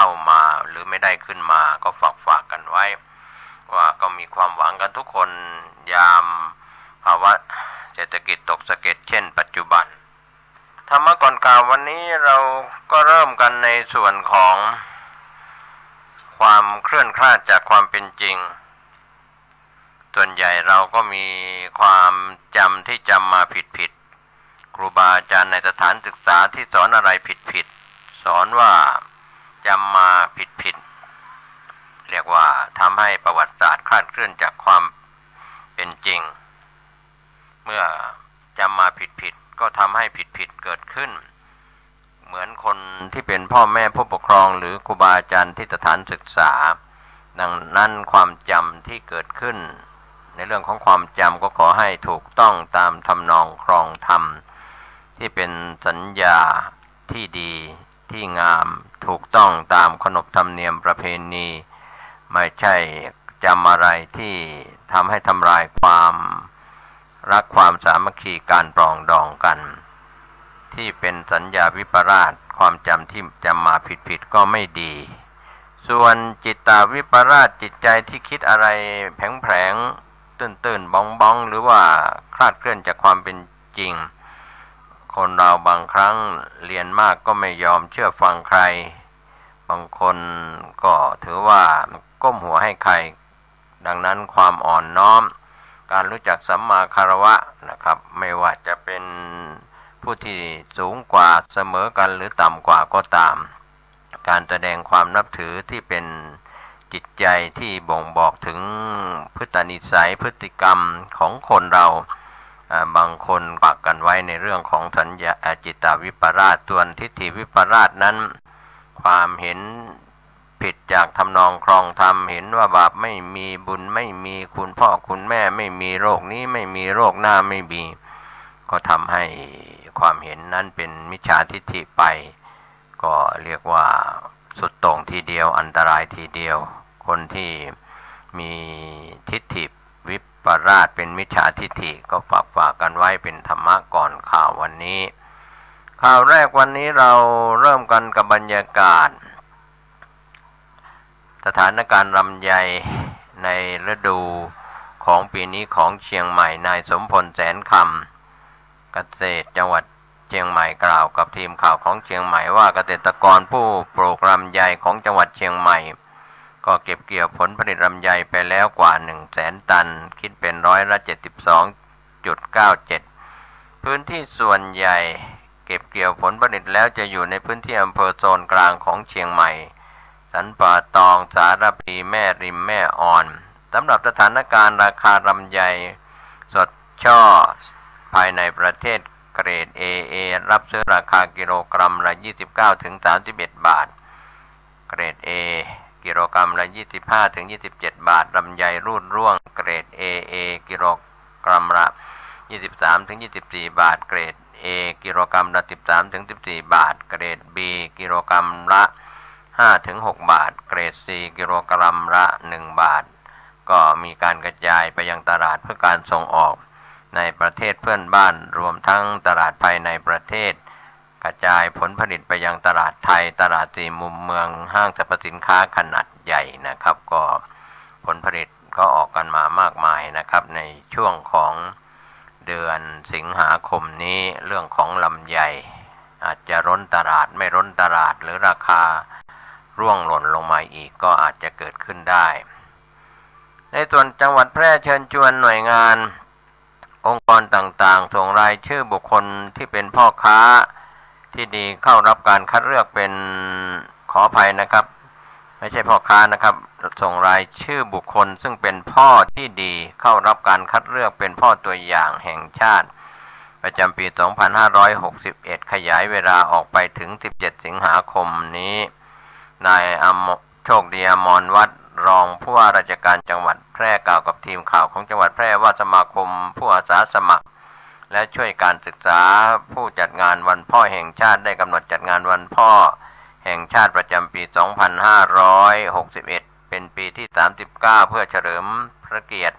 เข้ามาหรือไม่ได้ขึ้นมาก็ฝากกันไว้ว่าก็มีความหวังกันทุกคนยามภาวะเศรษฐกิจตกสะเก็ดเช่นปัจจุบันธรรมะก่อนกล่าววันนี้เราก็เริ่มกันในส่วนของความเคลื่อนคลาดจากความเป็นจริงส่วนใหญ่เราก็มีความจำที่จำมาผิดครูบาอาจารย์ในสถานศึกษาที่สอนอะไรผิดสอนว่าจำมาผิดเรียกว่าทำให้ประวัติศาสตร์คลาดเคลื่อนจากความเป็นจริงเมื่อจำมาผิดก็ทำให้ผิดเกิดขึ้นเหมือนคนที่เป็นพ่อแม่ผู้ปกครองหรือครูบาอาจารย์ที่สถานศึกษาดังนั้นความจำที่เกิดขึ้นในเรื่องของความจำก็ขอให้ถูกต้องตามทำนองครองธรรมที่เป็นสัญญาที่ดีที่งามถูกต้องตามขนบธรรมเนียมประเพณีไม่ใช่จำอะไรที่ทำให้ทำลายความรักความสามัคคีการปรองดองกันที่เป็นสัญญาวิปลาสความจำที่จำมาผิดก็ไม่ดีส่วนจิตตวิปลาสจิตใจที่คิดอะไรแผลงตื้นบ้องหรือว่าคลาดเคลื่อนจากความเป็นจริงคนเราบางครั้งเรียนมากก็ไม่ยอมเชื่อฟังใครบางคนก็ถือว่าก้มหัวให้ใครดังนั้นความอ่อนน้อมการรู้จักสัมมาคารวะนะครับไม่ว่าจะเป็นผู้ที่สูงกว่าเสมอกันหรือต่ำกว่าก็ตามการแสดงความนับถือที่เป็นจิตใจที่บ่งบอกถึงพฤตินิสัยพฤติกรรมของคนเราบางคนปักกันไว้ในเรื่องของสัญญาจิตตวิปลาสส่วนทิฏฐิวิปลาสนั้นความเห็นผิดจากทำนองครองธรรมเห็นว่าบาปไม่มีบุญไม่มีคุณพ่อคุณแม่ไม่มีโรคนี้ไม่มีโรคหน้าไม่มีก็ทำให้ความเห็นนั้นเป็นมิจฉาทิฏฐิไปก็เรียกว่าสุดโต่งทีเดียวอันตรายทีเดียวคนที่มีทิฏฐิวิปลาสเป็นมิจฉาทิฏฐิก็ฝากกันไว้เป็นธรรมะก่อนข่าววันนี้ข่าวแรกวันนี้เราเริ่มกันกับบรรยากาศสถานการณ์ลำไยในฤดูของปีนี้ของเชียงใหม่นายสมพลแสนคำเกษตรจังหวัดเชียงใหม่กล่าวกับทีมข่าวของเชียงใหม่ว่าเกษตรกรผู้ปลูกลำไยของจังหวัดเชียงใหม่ก็เก็บเกี่ยวผลผลิตลำไยไปแล้วกว่า 100,000 ตันคิดเป็น72.97%พื้นที่ส่วนใหญ่เก็บเกี่ยวผลผลิตแล้วจะอยู่ในพื้นที่อำเภอโซนกลางของเชียงใหม่สันป่าตองสารพีแม่ริมแม่อ่อนสำหรับสถานการณ์ราคาลำไยสดช่อภายในประเทศเกรด AA รับซื้อราคากิโลกรัมละ 29-31 บาทเกรด A กิโลกรัมละ 25-27 บาทลำไยรูดร่วงเกรด AA กิโลกรัมละ 23-24 บาทเกรด A กิโลกรัมละ 13-14 บาทเกรด B กิโลกรัมละ 5-6 บาทเกรด C กิโลกรัมละ 1 บาทก็มีการกระจายไปยังตลาดเพื่อการส่งออกในประเทศเพื่อนบ้านรวมทั้งตลาดภายในประเทศกระจายผลผลิตไปยังตลาดไทยตลาดสี่มุมเมืองห้างสรรพสินค้าขนาดใหญ่นะครับก็ผลผลิตก็ออกกันมามากมายนะครับในช่วงของเดือนสิงหาคมนี้เรื่องของลำไยอาจจะล้นตลาดไม่ล้นตลาดหรือราคาร่วงหล่นลงมาอีกก็อาจจะเกิดขึ้นได้ในส่วนจังหวัดแพร่เชิญชวนหน่วยงานองค์กรต่างๆส่งรายชื่อบุคคลที่เป็นพ่อค้าที่ดีเข้ารับการคัดเลือกเป็นขออภัยนะครับไม่ใช่พ่อค้านะครับส่งรายชื่อบุคคลซึ่งเป็นพ่อที่ดีเข้ารับการคัดเลือกเป็นพ่อตัวอย่างแห่งชาติประจำปี 2561 ขยายเวลาออกไปถึง 17 สิงหาคมนี้นายโชคดีอมรวัฒน์รองผู้ว่าราชการจังหวัดแพร่กล่าวกับทีมข่าวของจังหวัดแพร่ว่าสมาคมผู้อาสาสมัครและช่วยการศึกษาผู้จัดงานวันพ่อแห่งชาติได้กำหนดจัดงานวันพ่อแห่งชาติประจำปี 2561 เป็นปีที่ 39 เพื่อเฉลิมพระเกียรติ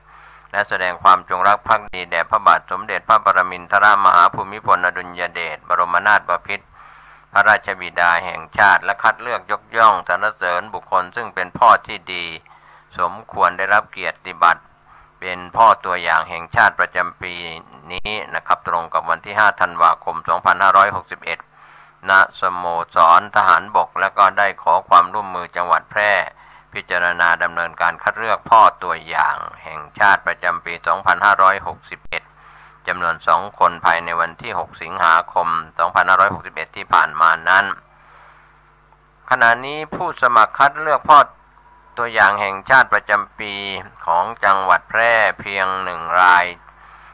และแสดงความจงรักภักดีแด่พระบาทสมเด็จพระปรมินทรมหาภูมิพลอดุลยเดชบรมนาถบพิตรพ ระราชบิดาแห่งชาติและคัดเลือกยกย่องสรรเสริญบุคคลซึ่งเป็นพ่อที่ดีสมควรได้รับเกียรติบัตรเป็นพ่อตัวอย่างแห่งชาติประจำปีนี้นะครับตรงกับวันที่5ธันวาคม2561ณสโมสรทหารบกและก็ได้ขอความร่วมมือจังหวัดแพร่พิจารณาดำเนินการคัดเลือกพ่อตัวอย่างแห่งชาติประจำปี2561จำนวน2คนภายในวันที่6สิงหาคม2561ที่ผ่านมานั้นขณะนี้ผู้สมัครคัดเลือกพ่อตัวอย่างแห่งชาติประจำปีของจังหวัดแพร่เพียง1ราย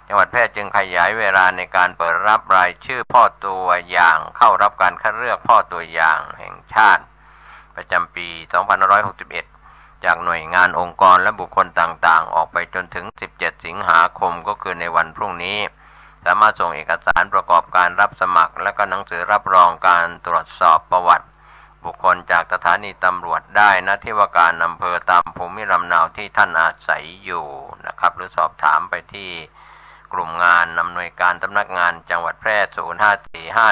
จังหวัดแพร่จึงขยายเวลาในการเปิดรับรายชื่อพ่อตัวอย่างเข้ารับการคัดเลือกพ่อตัวอย่างแห่งชาติประจำปี2561จากหน่วยงานองค์กรและบุคคลต่างๆออกไปจนถึง17สิงหาคมก็คือในวันพรุ่งนี้สามารถส่งเอกสารประกอบการรับสมัครและก็หนังสือรับรองการตรวจสอบประวัติบุคคลจากสถานีตำรวจได้ณที่ว่าการอำเภอตามภูมิลำเนาที่ท่านอาศัยอยู่นะครับหรือสอบถามไปที่กลุ่มงานอำนวยการสำนักงานจังหวัดแพร่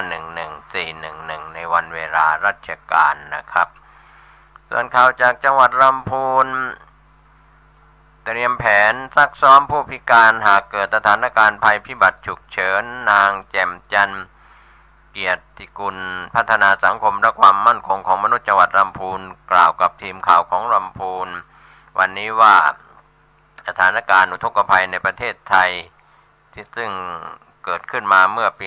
0545111411ในวันเวลาราชการนะครับส่วนข่าวจากจังหวัดลำพูนเตรียมแผนซักซ้อมผู้พิการหากเกิดสถานการณ์ภัยพิบัติฉุกเฉินนางแจ่มจันทร์เกียรติกุลพัฒนาสังคมและความมั่นคงของมนุษย์จังหวัดลำพูนกล่าวกับทีมข่าวของลำพูนวันนี้ว่าสถานการณ์อุทกภัยในประเทศไทยที่ซึ่งเกิดขึ้นมาเมื่อปี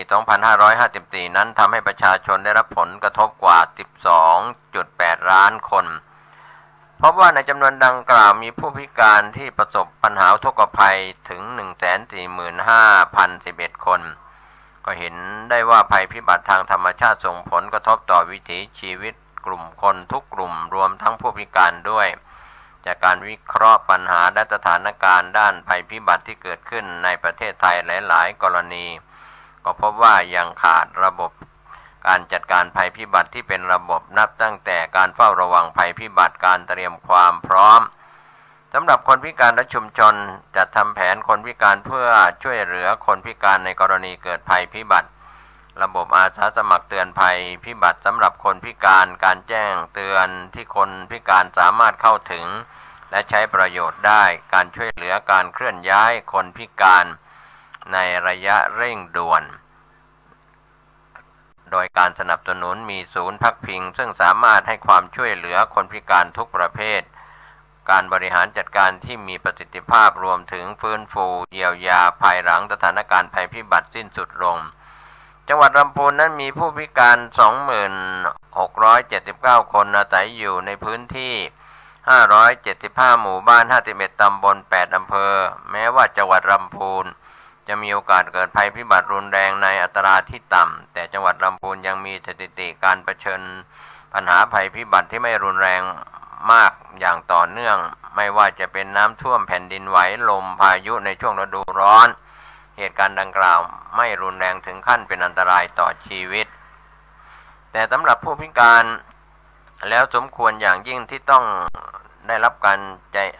2554 นั้นทำให้ประชาชนได้รับผลกระทบกว่า 12.8 ล้านคนพบว่าในจำนวนดังกล่าวมีผู้พิการที่ประสบปัญหาอุทกภัยถึง 145,011 คนก็เห็นได้ว่าภัยพิบัติทางธรรมชาติส่งผลกระทบต่อวิถีชีวิตกลุ่มคนทุกกลุ่มรวมทั้งผู้พิการด้วยจากการวิเคราะห์ปัญหาและสถานการณ์ด้านภัยพิบัติที่เกิดขึ้นในประเทศไทยหลายๆกรณีก็พบว่ายังขาดระบบการจัดการภัยพิบัติที่เป็นระบบนับตั้งแต่การเฝ้าระวังภัยพิบัติการเตรียมความพร้อมสำหรับคนพิการและชุมชนจัดทำแผนคนพิการเพื่อช่วยเหลือคนพิการในกรณีเกิดภัยพิบัติระบบอาสาสมัครเตือนภัยพิบัติสำหรับคนพิการการแจ้งเตือนที่คนพิการสามารถเข้าถึงและใช้ประโยชน์ได้การช่วยเหลือการเคลื่อนย้ายคนพิการในระยะเร่งด่วนโดยการสนับสนุนมีศูนย์พักพิงซึ่งสามารถให้ความช่วยเหลือคนพิการทุกประเภทการบริหารจัดการที่มีประสิทธิภาพรวมถึงฟื้นฟูเยียวยาภายหลังสถานการณ์ภัยพิบัติสิ้นสุดลงจังหวัดลำพูนนั้นมีผู้พิการ 2679 คนอาศัยอยู่ในพื้นที่575หมู่บ้าน51ตำบล8อำเภอแม้ว่าจังหวัดลำพูนจะมีโอกาสเกิดภัยพิบัติรุนแรงในอัตราที่ต่ำแต่จังหวัดลำพูนยังมีสถิติการเผชิญปัญหาภัยพิบัติที่ไม่รุนแรงมากอย่างต่อเนื่องไม่ว่าจะเป็นน้ำท่วมแผ่นดินไหวลมพายุในช่วงฤดูร้อนเหตุการณ์ดังกล่าวไม่รุนแรงถึงขั้นเป็นอันตรายต่อชีวิตแต่สำหรับผู้พิการแล้วสมควรอย่างยิ่งที่ต้องได้รับการ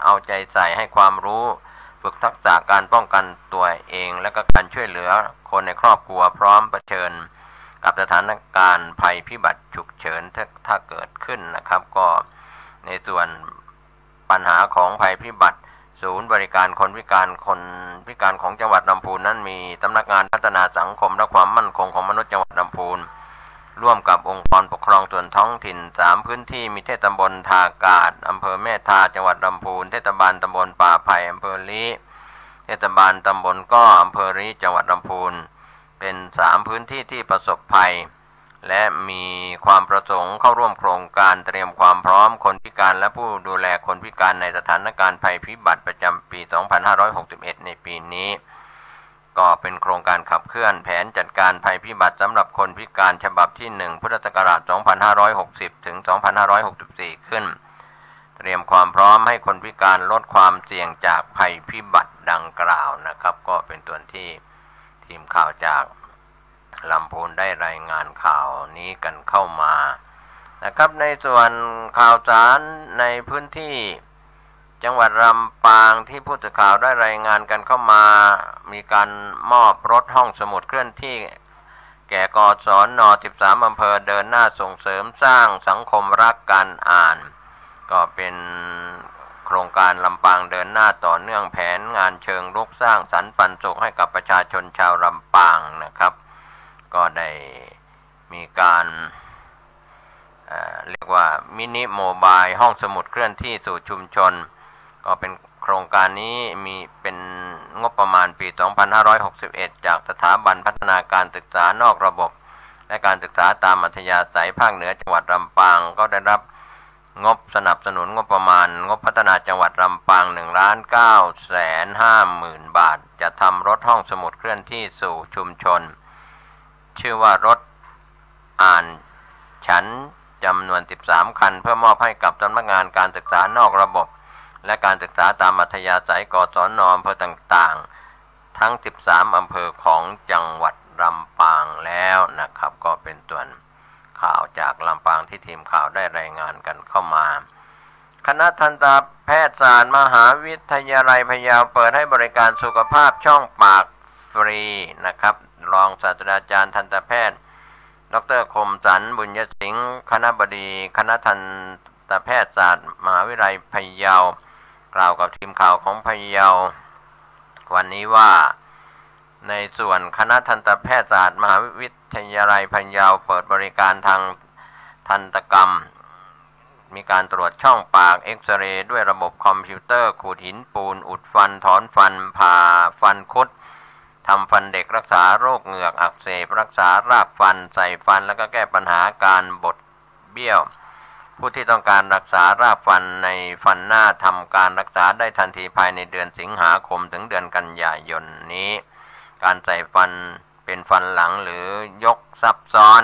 เอาใจใส่ให้ความรู้ฝึกทักษะการป้องกันตัวเองและก็การช่วยเหลือคนในครอบครัวพร้อมเผชิญกับสถานการณ์ภัยพิบัติฉุกเฉินถ้าเกิดขึ้นนะครับก็ในส่วนปัญหาของภัยพิบัติศูนย์บริการคนพิการของจังหวัดลำพูนนั้นมีสำนักงานพัฒนาสังคมและความมั่นคงของมนุษย์จังหวัดลำพูนร่วมกับองค์กรปกครองส่วนท้องถิ่น3พื้นที่มีเทศบาลทากาศอำเภอแม่ทาจังหวัดลำพูนเทศบาลตำบลป่าไผ่อำเภอลี้เทศบาลตำบลก้ออำเภอลี้จังหวัดลำพูนเป็น3พื้นที่ที่ประสบภัยและมีความประสงค์เข้าร่วมโครงการเตรียมความพร้อมคนพิการและผู้ดูแลคนพิการในสถานการณ์ภัยพิบัติประจำปี 2561 ในปีนี้ก็เป็นโครงการขับเคลื่อนแผนจัดการภัยพิบัติสำหรับคนพิการฉบับที่1พุทธศักราช 2560 ถึง 2564 ขึ้นเตรียมความพร้อมให้คนพิการลดความเสี่ยงจากภัยพิบัติดังกล่าวนะครับก็เป็นตัวที่ทีมข่าวจากลำพูนได้รายงานข่าวนี้กันเข้ามานะครับในส่วนข่าวสารในพื้นที่จังหวัดลำปางที่ผู้สื่อข่าวได้รายงานกันเข้ามามีการมอบรถห้องสมุดเคลื่อนที่แ แก่กศน13อำเภอเดินหน้าส่งเสริมสร้างสังคมรักการอ่านก็เป็นโครงการลำปางเดินหน้าต่อเนื่องแผนงานเชิงรุกสร้างสรรค์ปันสุขให้กับประชาชนชาวลำปางนะครับก็ได้มีการเรียกว่ามินิโมบายห้องสมุดเคลื่อนที่สู่ชุมชนก็เป็นโครงการนี้มีเป็นงบประมาณปี 2561 จากสถาบันพัฒนาการศึกษานอกระบบและการศึกษาตามอัธยาศัยภาคเหนือจังหวัดลำปางก็ได้รับงบสนับสนุนงบประมาณงบพัฒนาจังหวัดลำปาง 1,950,000 บาทจะทำรถห้องสมุดเคลื่อนที่สู่ชุมชนชื่อว่ารถอ่านฉันจำนวน13คันเพื่อมอบให้กับสำนักงานการศึกษานอกระบบและการศึกษาตามอัธยาศัยกศน.อำเภอต่างๆทั้ง13อำเภอของจังหวัดลำปางแล้วนะครับก็เป็นส่วนข่าวจากลำปางที่ทีมข่าวได้รายงานกันเข้ามาคณะทันตแพทยศาสตร์มหาวิทยาลัยพะเยาเปิดให้บริการสุขภาพช่องปากฟรีนะครับรองศาสตราจารย์ทันตแพทย์ดร.คมสันต์บุญยสิงห์คณบดีคณะทันตแพทยศาสตร์มหาวิทยาลัยพะเยากล่าวกับทีมข่าวของพะเยาวันนี้ว่าในส่วนคณะทันตแพทยศาสตร์มหาวิทยาลัยพะเยาเปิดบริการทางทันตกรรมมีการตรวจช่องปากเอ็กซเรย์ด้วยระบบคอมพิวเตอร์ขูดหินปูนอุดฟันถอนฟันผ่าฟันคุดทำฟันเด็กรักษาโรคเหงือกอักเสบรักษารากฟันใส่ฟันแล้วก็แก้ปัญหาการบดเบี้ยวผู้ที่ต้องการรักษารากฟันในฟันหน้าทำการรักษาได้ทันทีภายในเดือนสิงหาคมถึงเดือนกันยายนนี้การใส่ฟันเป็นฟันหลังหรือยกซับซ้อน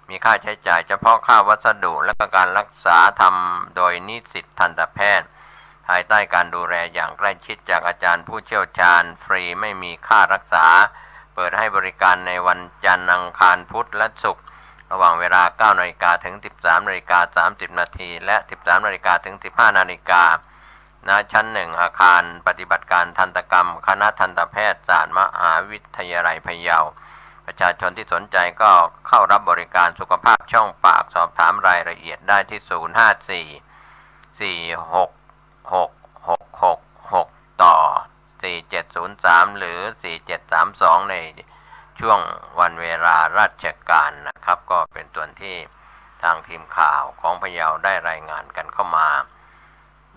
มีค่าใช้จ่ายเฉพาะค่าวัสดุและก็การรักษาทำโดยนิสิตทันตแพทย์ภายใต้การดูแลอย่างใกล้ชิดจากอาจารย์ผู้เชี่ยวชาญฟรีไม่มีค่ารักษาเปิดให้บริการในวันจันทร์อังคารพุธและศุกร์ระหว่างเวลา 9:00 น. ถึง 13:30 น. และ 13:00 น. ถึง 15:00 น. ณ ชั้น 1 อาคารปฏิบัติการทันตกรรมคณะทันตแพทยศาสตร์มหาวิทยาลัยพะเยาประชาชนที่สนใจก็เข้ารับบริการสุขภาพช่องปากสอบถามรายละเอียดได้ที่ 054-466-666 ต่อ 4703 หรือ 4732 ในช่วงวันเวลาราชการนะครับก็เป็นส่วนที่ทางทีมข่าวของพะเยาได้รายงานกันเข้ามา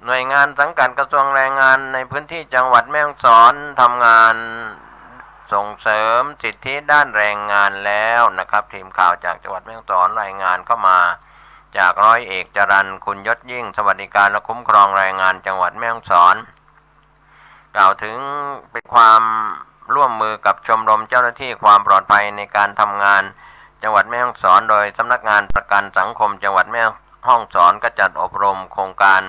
หน่วยงานสังกัดกระทรวงแรงงานในพื้นที่จังหวัดแม่ฮ่องสอนทำงานส่งเสริมสิทธิด้านแรงงานแล้วนะครับทีมข่าวจากจังหวัดแม่ฮ่องสอนรายงานเข้ามาจากร้อยเอกจรัญคุณยศยิ่งสวัสดิการและคุ้มครองแรงงานจังหวัดแม่ฮ่องสอนกล่าวถึงเป็นความร่วมมือกับชมรมเจ้าหน้าที่ความปลอดภัยในการทำงานจังหวัดแม่ฮ่องสอนโดยสำนักงานประกันสังคมจังหวัดแม่ฮ่องสอนก็จัดอบรมโครงการ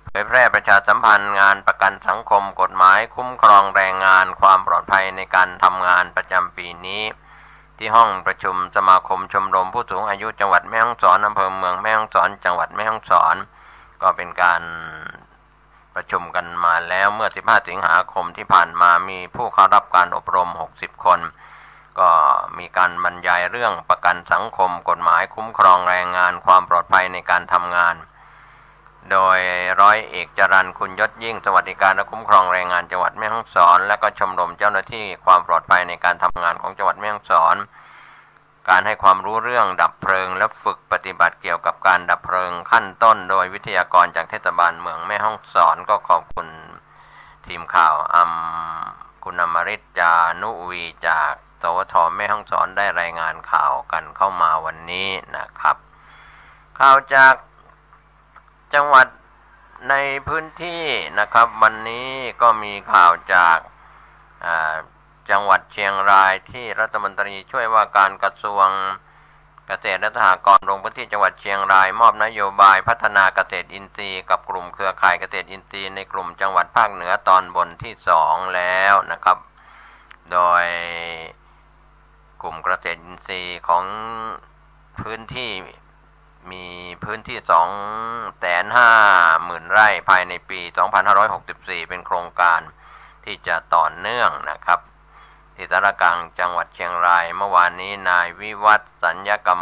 เผยแพร่ประชาสัมพันธ์งานประกันสังคมกฎหมายคุ้มครองแรงงานความปลอดภัยในการทำงานประจำปีนี้ที่ห้องประชุมสมาคมชมรมผู้สูงอายุจังหวัดแม่ฮ่องสอนอำเภอเมืองแม่ฮ่องสอนจังหวัดแม่ฮ่องสอนก็เป็นการประชุมกันมาแล้วเมื่อ15 สิงหาคมที่ผ่านมามีผู้เข้ารับการอบรม60 คนก็มีการบรรยายเรื่องประกันสังคมกฎหมายคุ้มครองแรงงานความปลอดภัยในการทำงานโดยร้อยเอกจรัญคุณยศยิ่งสวัสดิการและคุ้มครองแรงงานจังหวัดแม่ฮ่องสอนและก็ชมรมเจ้าหน้าที่ความปลอดภัยในการทำงานของจังหวัดแม่ฮ่องสอนการให้ความรู้เรื่องดับเพลิงและฝึกปฏิบัติเกี่ยวกับการดับเพลิงขั้นต้นโดยวิทยากรจากเทศบาลเมืองแม่ฮ่องสอนก็ขอบคุณทีมข่าวคุณอมริตจานุวีจากสวท.แม่ฮ่องสอนได้รายงานข่าวกันเข้ามาวันนี้นะครับข่าวจากจังหวัดในพื้นที่นะครับวันนี้ก็มีข่าวจากจังหวัดเชียงรายที่รัฐมนตรีช่วยว่าการกระทรวงเกษตรและสหกรณ์ลงพื้นที่จังหวัดเชียงรายมอบนโยบายพัฒนาเกษตรอินทรีย์กับกลุ่มเครือข่ายเกษตรอินทรีย์ในกลุ่มจังหวัดภาคเหนือตอนบนที่2แล้วนะครับโดยกลุ่มเกษตรอินทรีย์ของพื้นที่มีพื้นที่ 250,000 ไร่ภายในปี 2564 เป็นโครงการที่จะต่อเนื่องนะครับ ที่สารกลางจังหวัดเชียงรายเมื่อวานนี้นายวิวัฒน์สัญญกรรม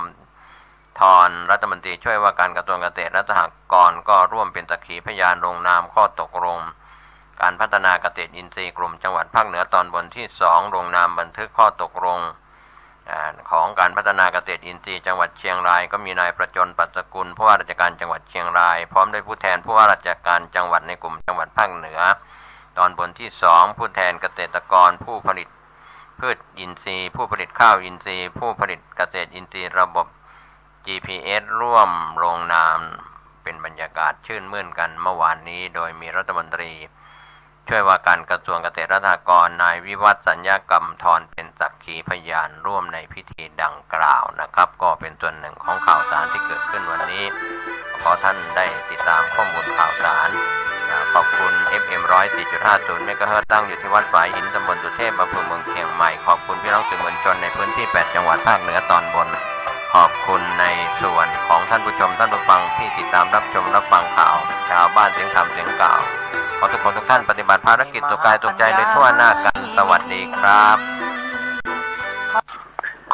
ธรรัฐมนตรีช่วยว่าการกระทรวงเกษตรและสหกรณ์ก็ร่วมเป็นสักขีพยานลงนามข้อตกลงการพัฒนาเกษตรอินทรีย์กลุ่มจังหวัดภาคเหนือตอนบนที่2ลงนามบันทึกข้อตกลงของการพัฒนาเกษตรอินทรีย์จังหวัดเชียงรายก็มีนายประจนปัสสกุลผู้ว่าราชการจังหวัดเชียงรายพร้อมด้วยผู้แทนผู้ว่าราชการจังหวัดในกลุ่มจังหวัดภาคเหนือตอนบนที่2ผู้แทนเกษตรกรผู้ผลิตพืชอินทรีย์ผู้ผลิตข้าวอินทรีย์ผู้ผลิตเกษตรอินทรีย์ระบบ GPS ร่วมลงนามเป็นบรรยากาศชื่นมื่นกันเมื่อวานนี้โดยมีรัฐมนตรีช่วยว่าการกระทรวงเกษตรและสหกรณ์นายวิวัฒน์สัญญกรรมธรเป็นสักขีพยานร่วมในพิธีดังกล่าวนะครับก็เป็นส่วนหนึ่งของข่าวสารที่เกิดขึ้นวันนี้ขอท่านได้ติดตามข้อมูลข่าวสารขอบคุณ FM 104.50 เมกะเฮิรตซ์ตั้งอยู่ที่วัดฝายหินตำบลสุเทพอำเภอเมืองเชียงใหม่ขอบคุณพี่น้องสื่อมวลชนในพื้นที่8จังหวัดภาคเหนือตอนบนขอบคุณในส่วนของท่านผู้ชมท่านผู้ฟังที่ติดตามรับชมรับฟังข่าวชาวบ้านเสียงธรรมเสียงกล่าวขอทุกคนทุกท่านปฏิบัติภารกิจสุขกายสุขใจโดยทั่วหน้ากันสวัสดีครับ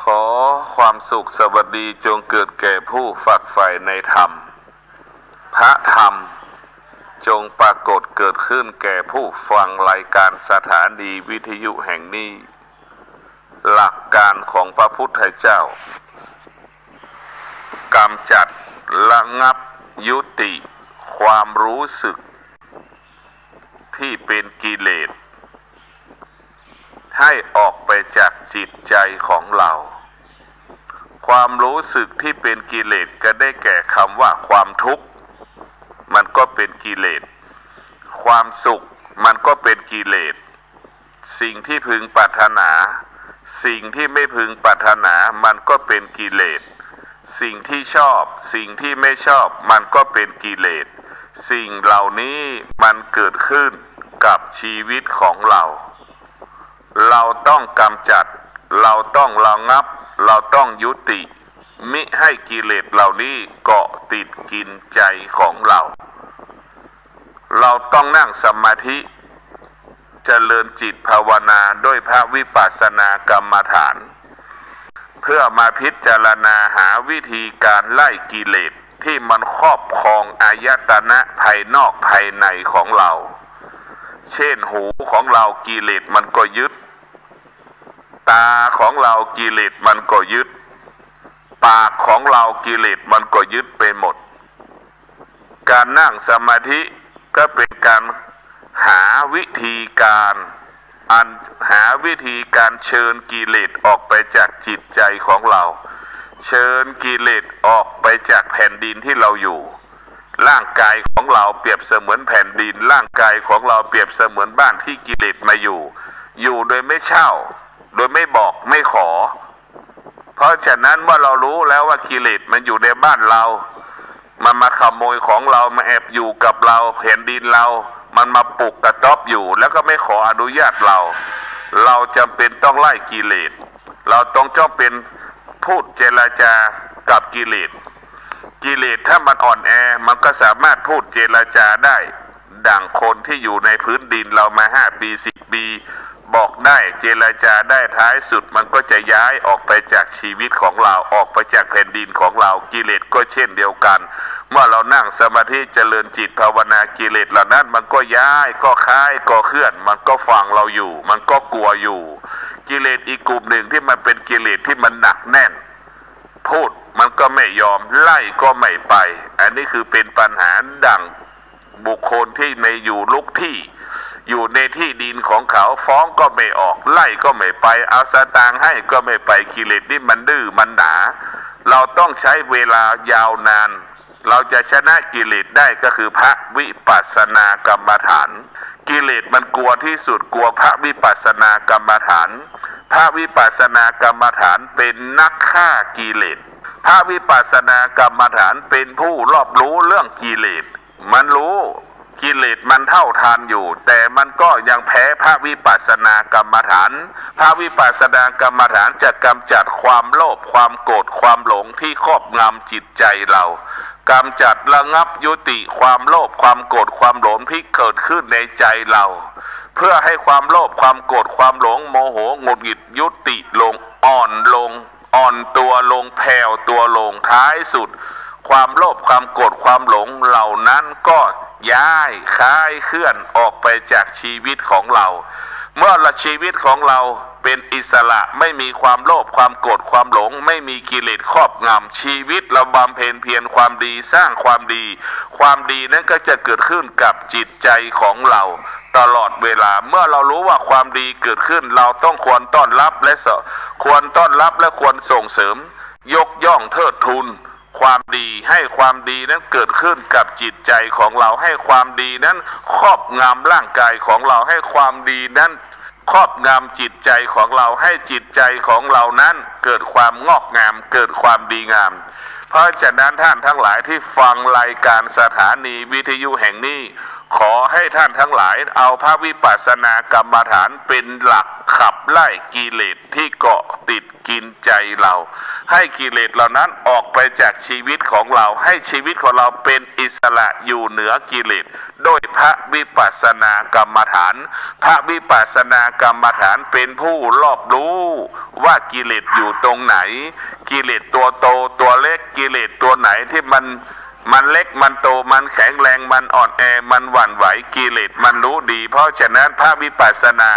ขอความสุขสวัสดีจงเกิดแก่ผู้ฝักใฝ่ในธรรมพระธรรมจงปรากฏเกิดขึ้นแก่ผู้ฟังรายการสถานีวิทยุแห่งนี้หลักการของพระพุทธเจ้ากำจัดระงับยุติความรู้สึกที่เป็นกิเลสให้ออกไปจากจิตใจของเราความรู้สึกที่เป็นกิเลสก็ได้แก่คำว่าความทุกข์มันก็เป็นกิเลสความสุขมันก็เป็นกิเลสสิ่งที่พึงปรารถนาสิ่งที่ไม่พึงปรารถนามันก็เป็นกิเลสสิ่งที่ชอบสิ่งที่ไม่ชอบมันก็เป็นกิเลสสิ่งเหล่านี้มันเกิดขึ้นกับชีวิตของเราเราต้องกำจัดเราต้องระงับเราต้องยุติมิให้กิเลสเหล่านี้เกาะติดกินใจของเราเราต้องนั่งสมาธิเจริญจิตภาวนาด้วยพระวิปัสสนากรรมฐานเพื่อมาพิจารณาหาวิธีการไล่กิเลสที่มันครอบครองอายตนะภายนอกภายในของเราเช่นหูของเรากิเลสมันก็ยึดตาของเรากิเลสมันก็ยึดปากของเรากิเลสมันก็ยึดไปหมดการนั่งสมาธิก็เป็นการหาวิธีการเชิญกิเลสออกไปจากจิตใจของเราเชิญกิเลสออกไปจากแผ่นดินที่เราอยู่ร่างกายของเราเปรียบเสมือนแผ่นดินร่างกายของเราเปรียบเสมือนบ้านที่กิเลสมาอยู่โดยไม่เช่าโดยไม่บอกไม่ขอเพราะฉะนั้นเมื่อเรารู้แล้วว่ากิเลสมันอยู่ในบ้านเรามันมาขโมยของเรามาแอบอยู่กับเราแผ่นดินเรามันมาปลุกกระต๊อบอยู่แล้วก็ไม่ขออนุญาตเราจำเป็นต้องไล่กิเลสเราต้องเป็นพูดเจรจากับกิเลสถ้ามันอ่อนแอมันก็สามารถพูดเจรจาได้ดั่งคนที่อยู่ในพื้นดินเรามา5 ปี10 ปีบอกได้เจรจาได้ท้ายสุดมันก็จะย้ายออกไปจากชีวิตของเราออกไปจากแผ่นดินของเรากิเลสก็เช่นเดียวกันเมื่อเรานั่งสมาธิเจริญจิตภาวนากิเลสเหล่านั้นมันก็ย้ายก็คล้ายก็เคลื่อนมันก็ฟังเราอยู่มันก็กลัวอยู่กิเลสอีกกลุ่มหนึ่งที่มันเป็นกิเลสที่มันหนักแน่นพูดมันก็ไม่ยอมไล่ก็ไม่ไปอันนี้คือเป็นปัญหาดั่งบุคคลที่ในอยู่ลุกที่อยู่ในที่ดินของเขาฟ้องก็ไม่ออกไล่ก็ไม่ไปเอาสตางค์ให้ก็ไม่ไปกิเลสนี่มันดื้อมันหนาเราต้องใช้เวลายาวนานเราจะชนะกิเลสได้ก็คือพระวิปัสสนากรรมฐานกิเลสมันกลัวที่สุดกลัวพระวิปัสสนากรรมฐานพระวิปัสสนากรรมฐานเป็นนักฆ่ากิเลสพระวิปัสสนากรรมฐานเป็นผู้รอบรู้เรื่องกิเลสมันรู้กิเลสมันเท่าทานอยู่แต่มันก็ยังแพ้พระวิปัสสนากรรมฐานพระวิปัสสนากรรมฐานจะกำจัดความโลภความโกรธความหลงที่ครอบงำจิตใจเรากำจัดระงับยุติความโลภความโกรธความหลงที่เกิดขึ้นในใจเรา เพื่อให้ความโลภความโกรธความหลงโมโหหงุดหงิดยุติลงอ่อนตัวลงแผ่วตัวลงท้ายสุดความโลภความโกรธความหลงเหล่านั้นก็ย้ายคลายเคลื่อนออกไปจากชีวิตของเราเมื่อละชีวิตของเราเป็นอิสระไม่มีความโลภความโกรธความหลงไม่มีกิเลสครอบงำชีวิตเราบำเพ็ญเพียรความดีสร้างความดีความดีนั้นก็จะเกิดขึ้นกับจิตใจของเราตลอดเวลาเมื่อเรารู้ว่าความดีเกิดขึ้นเราต้องควรต้อนรับและควรส่งเสริมยกย่องเทิดทูนความดีให้ความดีนั้นเกิดขึ้นกับจิตใจของเราให้ความดีนั้นครอบงำร่างกายของเราให้ความดีนั้นครอบงำจิตใจของเราให้จิตใจของเรานั้นเกิดความงอกงามเกิดความดีงามเพราะฉะนั้นท่านทั้งหลายที่ฟังรายการสถานีวิทยุแห่งนี้ขอให้ท่านทั้งหลายเอาพระวิปัสสนากรรมฐานเป็นหลักขับไล่กิเลสที่เกาะติดกินใจเราให้กิเลสเหล่านั้นออกไปจากชีวิตของเราให้ชีวิตของเราเป็นอิสระอยู่เหนือกิเลสโดยพระวิปัสสนากรรมฐานพระวิปัสสนากรรมฐานเป็นผู้รอบรู้ว่ากิเลสอยู่ตรงไหนกิเลสตัวโตตัวเล็กกิเลสตัวไหนที่มันเล็กมันโตมันแข็งแรงมันอ่อนแอมันหวั่นไหวกิเลสมันรู้ดีเพราะฉะนั้นพระวิปัสสนา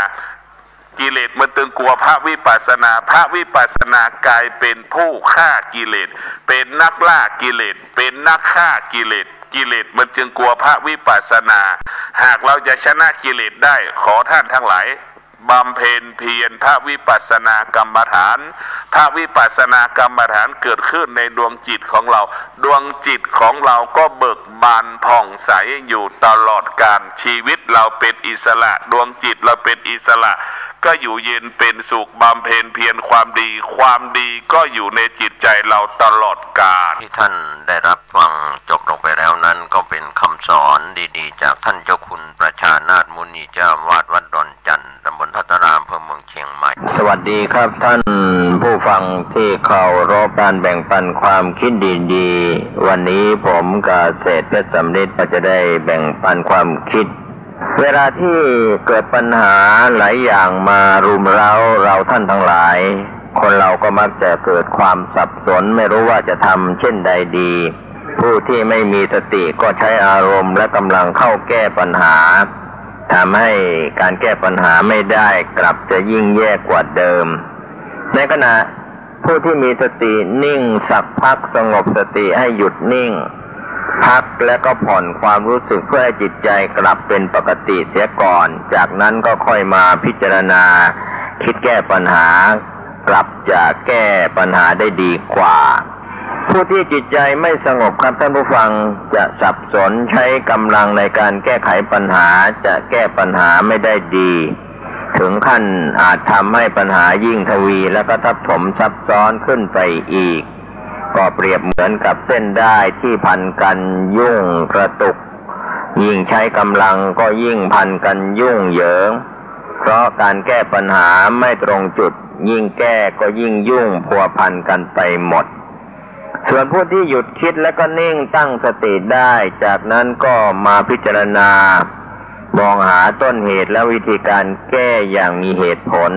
กิเลสมันตึงกลัวพระวิปัสสนากลายเป็นผู้ฆ่ากิเลสเป็นนักล่ากิเลสเป็นนักฆ่ากิเลสมันจึงกลัวพระวิปัสสนาหากเราจะชนะกิเลสได้ขอท่านทั้งหลายบำเพ็ญเพียรพระวิปัสสนากรรมฐานพระวิปัสสนากรรมฐานเกิดขึ้นในดวงจิตของเราดวงจิตของเราก็เบิกบานผ่องใสอยู่ตลอดกาลชีวิตเราเป็นอิสระดวงจิตเราเป็นอิสระก็อยู่เย็นเป็นสุขบำเพ็ญเพียรความดีก็อยู่ในจิตใจเราตลอดกาลที่ท่านได้รับฟังจบลงไปแล้วนั้นก็เป็นคำสอนดีๆจากท่านเจ้าคุณประชานาถมุนีเจ้าวาดวัดดอนจันทร์ตำบลพัฒนารามอำเภอเมืองเชียงใหม่สวัสดีครับท่านผู้ฟังที่เคารพการแบ่งปันความคิดดีๆวันนี้ผมกเกษตรเพชรสำริดก็จะได้แบ่งปันความคิดเวลาที่เกิดปัญหาหลายอย่างมารุมเร้าเราท่านทั้งหลายคนเราก็มักจะเกิดความสับสนไม่รู้ว่าจะทำเช่นใดดีผู้ที่ไม่มีสติก็ใช้อารมณ์และกำลังเข้าแก้ปัญหาทำให้การแก้ปัญหาไม่ได้กลับจะยิ่งแย่กว่าเดิมในขณะผู้ที่มีสตินิ่งสักพักสงบสติให้หยุดนิ่งพักและก็ผ่อนความรู้สึกเพื่อให้จิตใจกลับเป็นปกติเสียก่อนจากนั้นก็ค่อยมาพิจารณาคิดแก้ปัญหากลับจะแก้ปัญหาได้ดีกว่าผู้ที่จิตใจไม่สงบครับท่านผู้ฟังจะสับสนใช้กำลังในการแก้ไขปัญหาจะแก้ปัญหาไม่ได้ดีถึงขั้นอาจทำให้ปัญหายิ่งทวีและก็ทับถมซับซ้อนขึ้นไปอีกก็เปรียบเหมือนกับเส้นด้ายที่พันกันยุ่งกระตุกยิ่งใช้กำลังก็ยิ่งพันกันยุ่งเหยิงเพราะการแก้ปัญหาไม่ตรงจุดยิ่งแก้ก็ยิ่งยุ่งพัวพันกันไปหมดส่วนผู้ที่หยุดคิดและก็นิ่งตั้งสติได้จากนั้นก็มาพิจารณามองหาต้นเหตุและวิธีการแก้อย่างมีเหตุผล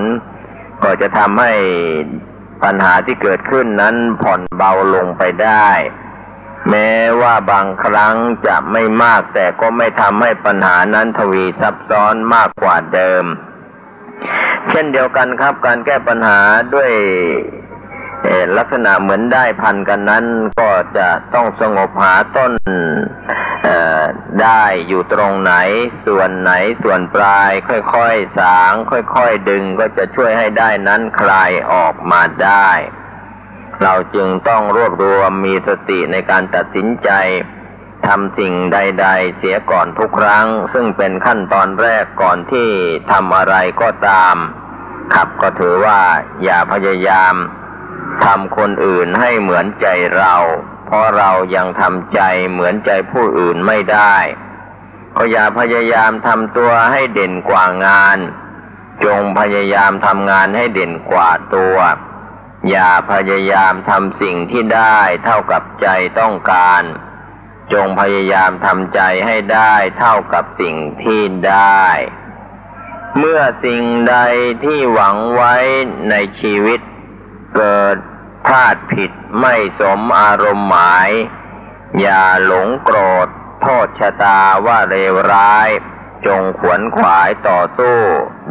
ก็จะทำให้ปัญหาที่เกิดขึ้นนั้นผ่อนเบาลงไปได้แม้ว่าบางครั้งจะไม่มากแต่ก็ไม่ทำให้ปัญหานั้นทวีซับซ้อนมากกว่าเดิมเช่นเดียวกันครับการแก้ปัญหาด้วยลักษณะเหมือนได้พันกันนั้นก็จะต้องสงบหาต้นได้อยู่ตรงไหนส่วนปลายค่อยๆสางค่อยๆดึงก็จะช่วยให้ได้นั้นคลายออกมาได้เราจึงต้องรวบรวมมีสติในการตัดสินใจทำสิ่งใดๆเสียก่อนทุกครั้งซึ่งเป็นขั้นตอนแรกก่อนที่ทำอะไรก็ตามครับก็ถือว่าอย่าพยายามทำคนอื่นให้เหมือนใจเราเพราะเรายังทำใจเหมือนใจผู้อื่นไม่ได้ก็อย่าพยายามทำตัวให้เด่นกว่างานจงพยายามทำงานให้เด่นกว่าตัวอย่าพยายามทำสิ่งที่ได้เท่ากับใจต้องการจงพยายามทำใจให้ได้เท่ากับสิ่งที่ได้ เมื่อสิ่งใดที่หวังไว้ในชีวิตเกิดพลาดผิดไม่สมอารมณ์หมายอย่าหลงโกรธโทษชะตาว่าเลวร้ายจงขวนขวายต่อสู้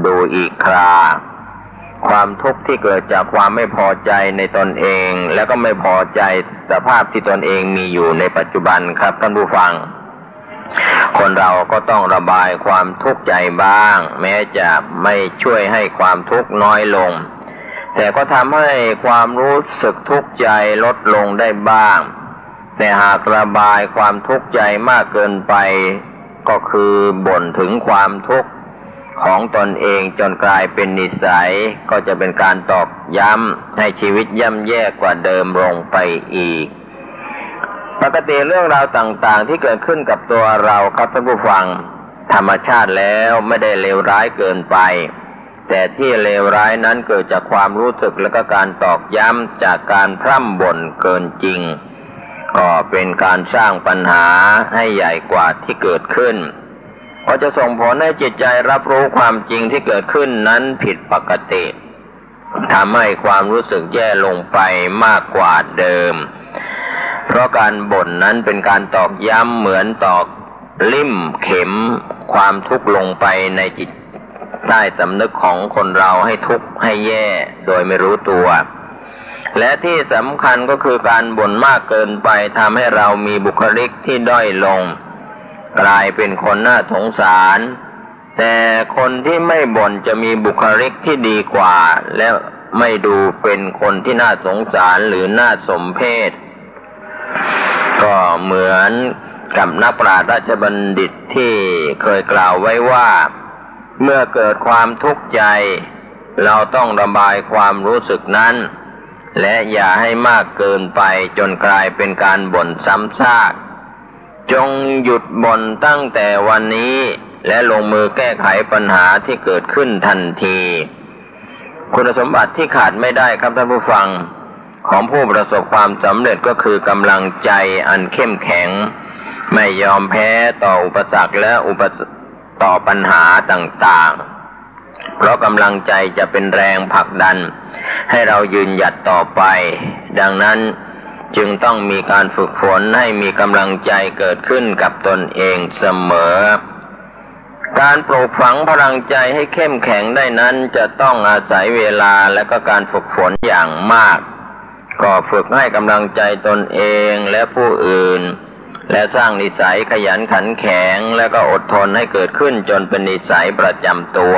ดูอีกคราความทุกข์ที่เกิดจากความไม่พอใจในตนเองและก็ไม่พอใจสภาพที่ตนเองมีอยู่ในปัจจุบันครับท่านผู้ฟังคนเราก็ต้องระบายความทุกข์ใจบ้างแม้จะไม่ช่วยให้ความทุกข์น้อยลงแต่ก็ทำให้ความรู้สึกทุกข์ใจลดลงได้บ้างแต่หากระบายความทุกข์ใจมากเกินไปก็คือบ่นถึงความทุกข์ของตนเองจนกลายเป็นนิสัยก็จะเป็นการตอกย้ำให้ชีวิตย่ำแย่กว่าเดิมลงไปอีกปกติเรื่องราวต่างๆที่เกิดขึ้นกับตัวเราครับท่านผู้ฟังธรรมชาติแล้วไม่ได้เลวร้ายเกินไปแต่ที่เลวร้ายนั้นเกิดจากความรู้สึกและก็การตอกย้ำจากการพร่ำบ่นเกินจริงก็เป็นการสร้างปัญหาให้ใหญ่กว่าที่เกิดขึ้นก็จะส่งผลให้จิตใจรับรู้ความจริงที่เกิดขึ้นนั้นผิดปกติทำให้ความรู้สึกแย่ลงไปมากกว่าเดิมเพราะการบ่นนั้นเป็นการตอกย้ำเหมือนตอกลิ่มเข็มความทุกข์ลงไปในจิตใต้สำนึกของคนเราให้ทุกข์ให้แย่โดยไม่รู้ตัวและที่สำคัญก็คือการบ่นมากเกินไปทำให้เรามีบุคลิกที่ด้อยลงกลายเป็นคนน่าสงสารแต่คนที่ไม่บ่นจะมีบุคลิกที่ดีกว่าและไม่ดูเป็นคนที่น่าสงสารหรือน่าสมเพชก็เหมือนกับนักปราชญ์ราชบัณฑิตที่เคยกล่าวไว้ว่าเมื่อเกิดความทุกข์ใจเราต้องระบายความรู้สึกนั้นและอย่าให้มากเกินไปจนกลายเป็นการบ่นซ้ำซากจงหยุดบ่นตั้งแต่วันนี้และลงมือแก้ไขปัญหาที่เกิดขึ้นทันทีคุณสมบัติที่ขาดไม่ได้ครับท่านผู้ฟังของผู้ประสบความสำเร็จก็คือกำลังใจอันเข้มแข็งไม่ยอมแพ้ต่ออุปสรรคและต่อปัญหาต่างๆเพราะกำลังใจจะเป็นแรงผลักดันให้เรายืนหยัดต่อไปดังนั้นจึงต้องมีการฝึกฝนให้มีกำลังใจเกิดขึ้นกับตนเองเสมอการปลูกฝังพลังใจให้เข้มแข็งได้นั้นจะต้องอาศัยเวลาและก็การฝึกฝนอย่างมากก็ฝึกให้กำลังใจตนเองและผู้อื่นและสร้างนิสัยขยันขันแข็งและก็อดทนให้เกิดขึ้นจนเป็นนิสัยประจำตัว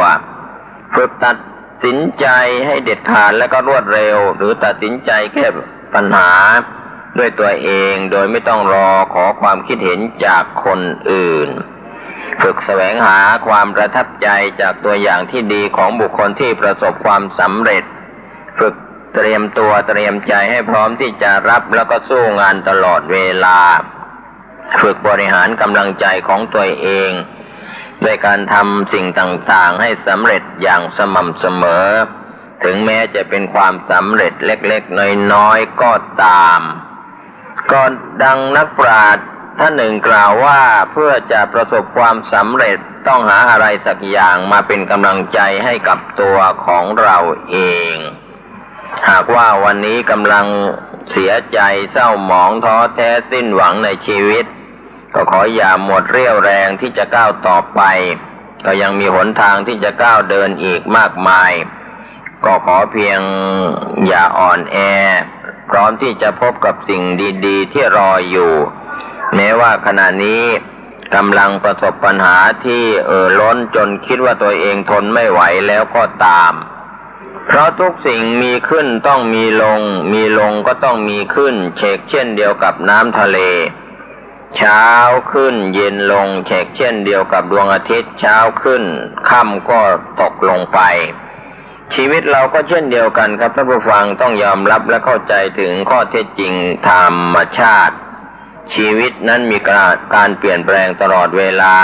ฝึกตัดสินใจให้เด็ดขาดและก็รวดเร็วหรือตัดสินใจแก้ปัญหาด้วยตัวเองโดยไม่ต้องรอขอความคิดเห็นจากคนอื่นฝึกแสวงหาความประทับใจจากตัวอย่างที่ดีของบุคคลที่ประสบความสำเร็จฝึกเตรียมตัวเตรียมใจให้พร้อมที่จะรับแล้วก็สู้งานตลอดเวลาฝึกบริหารกำลังใจของตัวเองด้วยการทำสิ่งต่างๆให้สำเร็จอย่างสม่ำเสมอถึงแม้จะเป็นความสำเร็จเล็กๆน้อยๆก็ตามก็ดังนักปราชญ์ท่านหนึ่งกล่าวว่าเพื่อจะประสบความสำเร็จต้องหาอะไรสักอย่างมาเป็นกำลังใจให้กับตัวของเราเองหากว่าวันนี้กำลังเสียใจเศร้าหมองท้อแท้สิ้นหวังในชีวิตก็ขออย่าหมดเรี่ยวแรงที่จะก้าวต่อไปก็ยังมีหนทางที่จะก้าวเดินอีกมากมายก็ขอเพียงอย่าอ่อนแอพร้อมที่จะพบกับสิ่งดีๆที่รออยู่แม้ว่าขณะนี้กำลังประสบปัญหาที่ล้นจนคิดว่าตัวเองทนไม่ไหวแล้วก็ตามเพราะทุกสิ่งมีขึ้นต้องมีลงมีลงก็ต้องมีขึ้นเช่นเดียวกับน้ำทะเลเช้าขึ้นเย็นลงเช่นเดียวกับดวงอาทิตย์เช้าขึ้นค่ำก็ตกลงไปชีวิตเราก็เช่นเดียวกันครับท่านผู้ฟังต้องยอมรับและเข้าใจถึงข้อเท็จจริงธรรมชาติชีวิตนั้นมีการเปลี่ยนแปลงตลอดเวลา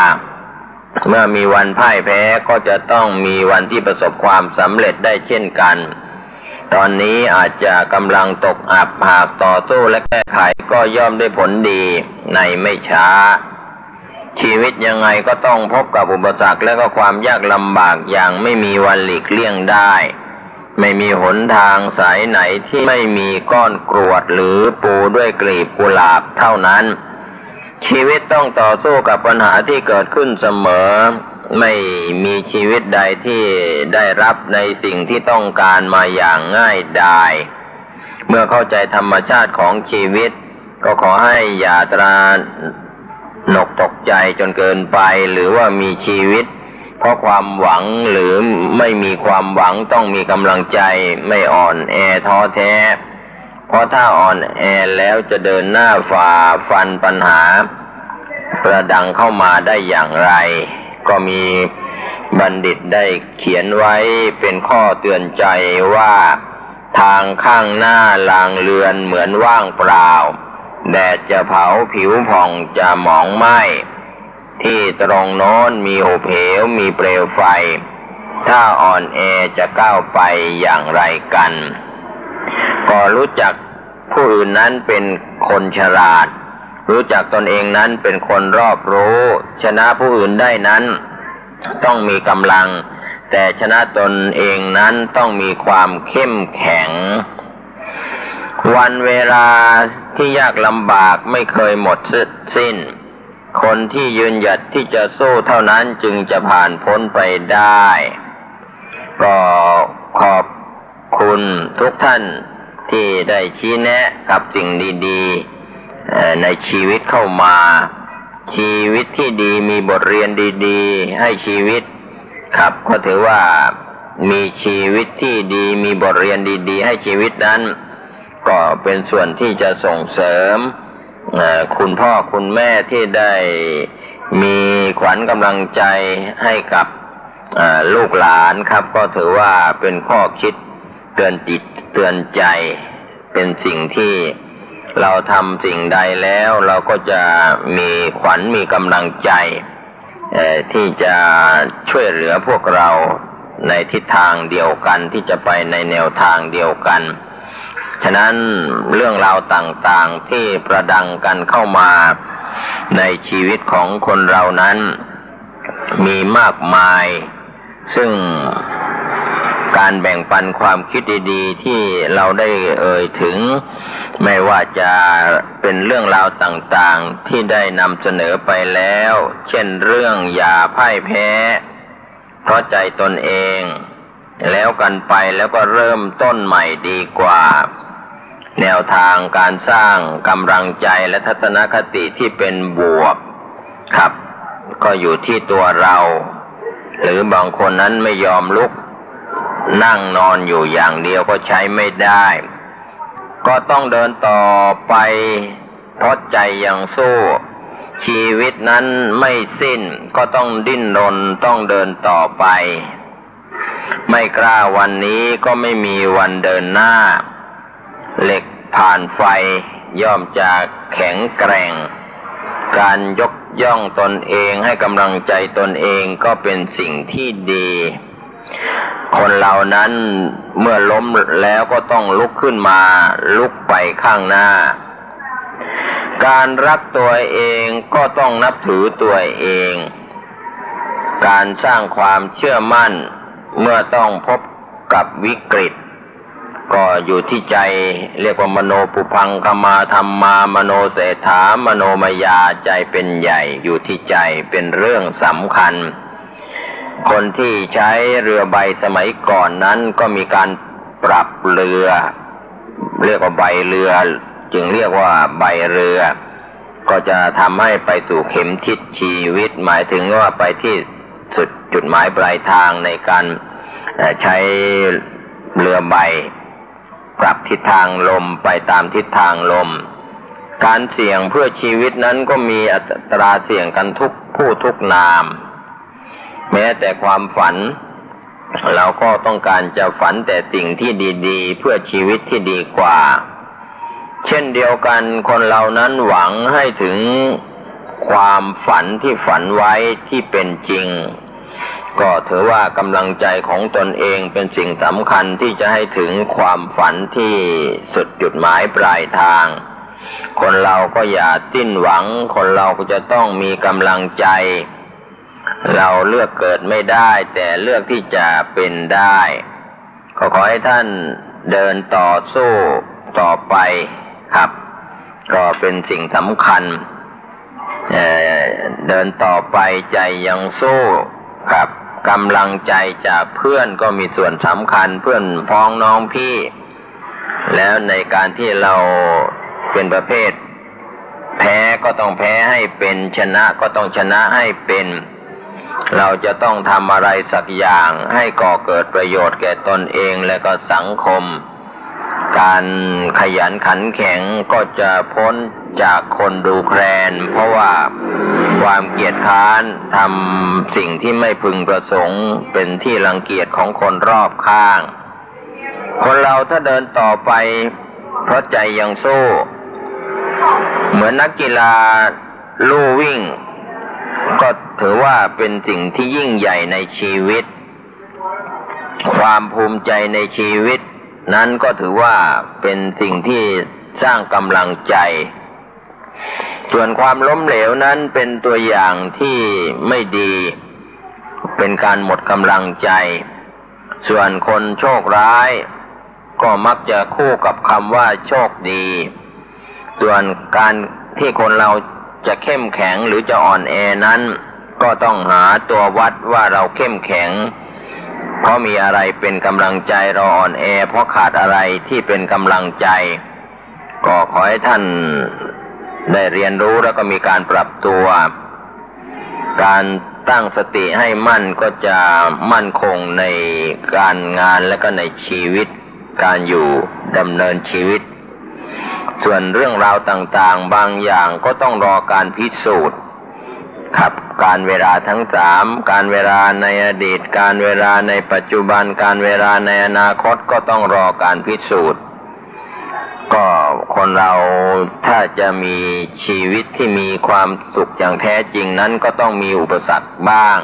เมื่อมีวันพ่ายแพ้ก็จะต้องมีวันที่ประสบความสำเร็จได้เช่นกันตอนนี้อาจจะกำลังตกอับหากต่อสู้และแก้ไขก็ย่อมได้ผลดีในไม่ช้า ชีวิตยังไงก็ต้องพบกับอุปสรรคและก็ความยากลำบากอย่างไม่มีวันหลีกเลี่ยงได้ไม่มีหนทางสายไหนที่ไม่มีก้อนกรวดหรือปูด้วยกลีบกุหลาบเท่านั้นชีวิตต้องต่อสู้กับปัญหาที่เกิดขึ้นเสมอไม่มีชีวิตใดที่ได้รับในสิ่งที่ต้องการมาอย่างง่ายดายเมื่อเข้าใจธรรมชาติของชีวิตก็ขอให้อย่าตระหนกตกใจจนเกินไปหรือว่ามีชีวิตเพราะความหวังหรือไม่มีความหวังต้องมีกำลังใจไม่อ่อนแอท้อแท้เพราะถ้าอ่อนแอแล้วจะเดินหน้าฝ่าฟันปัญหาประดังเข้ามาได้อย่างไรก็มีบัณฑิตได้เขียนไว้เป็นข้อเตือนใจว่าทางข้างหน้าลางเรือนเหมือนว่างเปล่าแดดจะเผาผิวผ่องจะหมองไหม้ที่ตรงโน้นมีหุบเหวมีเปลวไฟถ้าอ่อนแอจะก้าวไปอย่างไรกันก็รู้จักผู้อื่นนั้นเป็นคนฉลาดรู้จักตนเองนั้นเป็นคนรอบรู้ชนะผู้อื่นได้นั้นต้องมีกำลังแต่ชนะตนเองนั้นต้องมีความเข้มแข็งวันเวลาที่ยากลำบากไม่เคยหมดสิ้นคนที่ยืนหยัดที่จะสู้เท่านั้นจึงจะผ่านพ้นไปได้ก็ขอบคุณทุกท่านที่ได้ชี้แนะกับสิ่งดีๆในชีวิตเข้ามาชีวิตที่ดีมีบทเรียนดีๆให้ชีวิตครับก็ถือว่ามีชีวิตที่ดีมีบทเรียนดีๆให้ชีวิตนั้นก็เป็นส่วนที่จะส่งเสริมคุณพ่อคุณแม่ที่ได้มีขวัญกำลังใจให้กับลูกหลานครับก็ถือว่าเป็นข้อคิดเตือนจิตเตือนใจเป็นสิ่งที่เราทำสิ่งใดแล้วเราก็จะมีขวัญมีกำลังใจที่จะช่วยเหลือพวกเราในทิศทางเดียวกันที่จะไปในแนวทางเดียวกันฉะนั้นเรื่องราวต่างๆที่ประดังกันเข้ามาในชีวิตของคนเรานั้นมีมากมายซึ่งการแบ่งปันความคิดดีๆที่เราได้เอ่ยถึงไม่ว่าจะเป็นเรื่องราวต่างๆที่ได้นำเสนอไปแล้วเช่นเรื่องอย่าพ่ายแพ้เพราะใจตนเองแล้วกันไปแล้วก็เริ่มต้นใหม่ดีกว่าแนวทางการสร้างกำลังใจและทัศนคติที่เป็นบวกครับก็อยู่ที่ตัวเราหรือบางคนนั้นไม่ยอมลุกนั่งนอนอยู่อย่างเดียวก็ใช้ไม่ได้ก็ต้องเดินต่อไปเพราะใจยังสู้ชีวิตนั้นไม่สิ้นก็ต้องดิ้นรนต้องเดินต่อไปไม่กล้าวันนี้ก็ไม่มีวันเดินหน้าเหล็กผ่านไฟย่อมจะแข็งแกร่งการยกย่องตนเองให้กำลังใจตนเองก็เป็นสิ่งที่ดีคนเหล่านั้นเมื่อล้มแล้วก็ต้องลุกขึ้นมาลุกไปข้างหน้าการรักตัวเองก็ต้องนับถือตัวเองการสร้างความเชื่อมั่นเมื่อต้องพบกับวิกฤตก็อยู่ที่ใจเรียกว่ามโนปุพังคมาธัมมามโนเศรษฐามโนมยาใจเป็นใหญ่อยู่ที่ใจเป็นเรื่องสำคัญคนที่ใช้เรือใบสมัยก่อนนั้นก็มีการปรับเรือเรียกว่าใบเรือจึงเรียกว่าใบเรือก็จะทำให้ไปสู่เข็มทิศชีวิตหมายถึงว่าไปที่สุดจุดหมายปลายทางในการใช้เรือใบปรับทิศทางลมไปตามทิศทางลมการเสี่ยงเพื่อชีวิตนั้นก็มีอัตราเสี่ยงกันทุกผู้ทุกนามแม้แต่ความฝันเราก็ต้องการจะฝันแต่สิ่งที่ดีๆเพื่อชีวิตที่ดีกว่าเช่นเดียวกันคนเรานั้นหวังให้ถึงความฝันที่ฝันไว้ที่เป็นจริงก็ถือว่ากำลังใจของตนเองเป็นสิ่งสำคัญที่จะให้ถึงความฝันที่สุดจุดหมายปลายทาง คนเราก็อย่าสิ้นหวังคนเราก็จะต้องมีกำลังใจเราเลือกเกิดไม่ได้แต่เลือกที่จะเป็นได้ขอให้ท่านเดินต่อสู้ต่อไปครับก็เป็นสิ่งสำคัญเดินต่อไปใจยังสู้ครับกำลังใจจากเพื่อนก็มีส่วนสำคัญเพื่อนพ้องน้องพี่แล้วในการที่เราเป็นประเภทแพ้ก็ต้องแพ้ให้เป็นชนะก็ต้องชนะให้เป็นเราจะต้องทำอะไรสักอย่างให้ก่อเกิดประโยชน์แก่ตนเองและก็สังคมการขยันขันแข็งก็จะพ้นจากคนดูแคลนเพราะว่าความเกียจคร้านทำสิ่งที่ไม่พึงประสงค์เป็นที่รังเกียจของคนรอบข้างคนเราถ้าเดินต่อไปเพราะใจยังสู้เหมือนนักกีฬาลู่วิ่งก็ถือว่าเป็นสิ่งที่ยิ่งใหญ่ในชีวิตความภูมิใจในชีวิตนั้นก็ถือว่าเป็นสิ่งที่สร้างกำลังใจส่วนความล้มเหลวนั้นเป็นตัวอย่างที่ไม่ดีเป็นการหมดกำลังใจส่วนคนโชคร้ายก็มักจะคู่กับคำว่าโชคดีส่วนการที่คนเราจะเข้มแข็งหรือจะอ่อนแอนั้นก็ต้องหาตัววัดว่าเราเข้มแข็งเพราะมีอะไรเป็นกำลังใจเราอ่อนแอเพราะขาดอะไรที่เป็นกำลังใจก็ขอให้ท่านได้เรียนรู้แล้วก็มีการปรับตัวการตั้งสติให้มั่นก็จะมั่นคงในการงานและก็ในชีวิตการอยู่ดำเนินชีวิตส่วนเรื่องราวต่างๆบางอย่างก็ต้องรอการพิสูจน์ครับการเวลาทั้งสามการเวลาในอดีตการเวลาในปัจจุบันการเวลาในอนาคตก็ต้องรอการพิสูจน์ก็คนเราถ้าจะมีชีวิตที่มีความสุขอย่างแท้จริงนั้นก็ต้องมีอุปสรรคบ้าง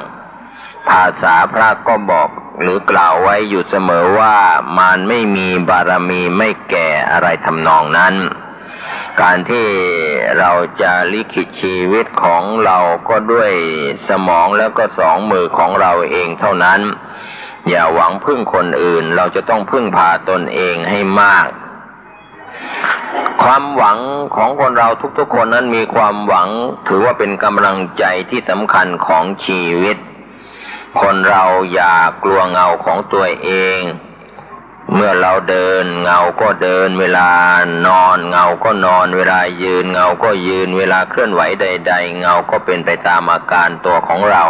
ภาษาพระก็บอกหรือกล่าวไว้อยู่เสมอว่ามารไม่มีบารมีไม่แก่อะไรทำนองนั้นการที่เราจะลิขิตชีวิตของเราก็ด้วยสมองแล้วก็สองมือของเราเองเท่านั้นอย่าหวังพึ่งคนอื่นเราจะต้องพึ่งพาตนเองให้มากความหวังของคนเราทุกๆคนนั้นมีความหวังถือว่าเป็นกำลังใจที่สำคัญของชีวิตคนเราอย่ากลัวเงาของตัวเองเมื่อเราเดินเงาก็เดินเวลานอนเงาก็นอนเวลายืนเงาก็ยืนเวลาเคลื่อนไหวใดๆเงาก็เป็นไปตามอาการตัวของเรา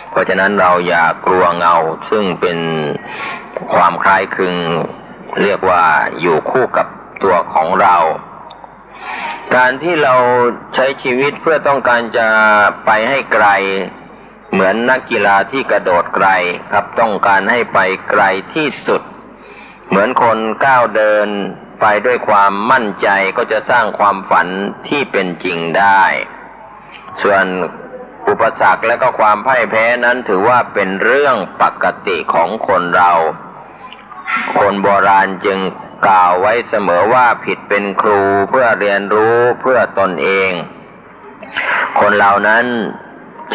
เพราะฉะนั้นเราอย่ากลัวเงาซึ่งเป็นความคล้ายคลึงเรียกว่าอยู่คู่กับตัวของเราการที่เราใช้ชีวิตเพื่อต้องการจะไปให้ไกลเหมือนนักกีฬาที่กระโดดไกลครับต้องการให้ไปไกลที่สุดเหมือนคนก้าวเดินไปด้วยความมั่นใจก็จะสร้างความฝันที่เป็นจริงได้ส่วนอุปสรรคและก็ความพ่ายแพ้นั้นถือว่าเป็นเรื่องปกติของคนเราคนโบราณจึงกล่าวไว้เสมอว่าผิดเป็นครูเพื่อเรียนรู้เพื่อตนเองคนเหล่านั้น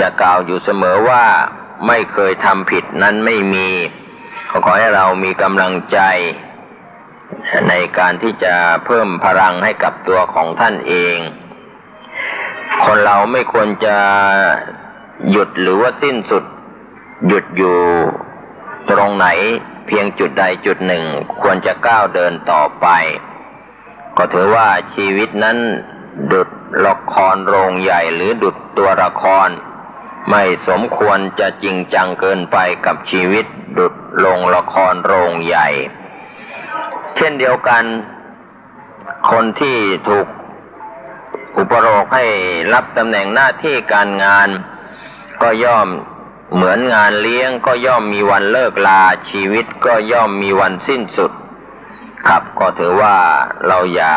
จะกล่าวอยู่เสมอว่าไม่เคยทำผิดนั้นไม่มีขอให้เรามีกำลังใจในการที่จะเพิ่มพลังให้กับตัวของท่านเองคนเราไม่ควรจะหยุดหรือว่าสิ้นสุดหยุดอยู่ตรงไหนเพียงจุดใดจุดหนึ่งควรจะก้าวเดินต่อไปก็ถือว่าชีวิตนั้นดุจละครโรงใหญ่หรือดุจตัวละครไม่สมควรจะจริงจังเกินไปกับชีวิตดุจโรงละครโรงใหญ่เช่นเดียวกันคนที่ถูกอุปโลกให้รับตำแหน่งหน้าที่การงานก็ย่อมเหมือนงานเลี้ยงก็ย่อมมีวันเลิกลาชีวิตก็ย่อมมีวันสิ้นสุดครับก็ถือว่าเราอย่า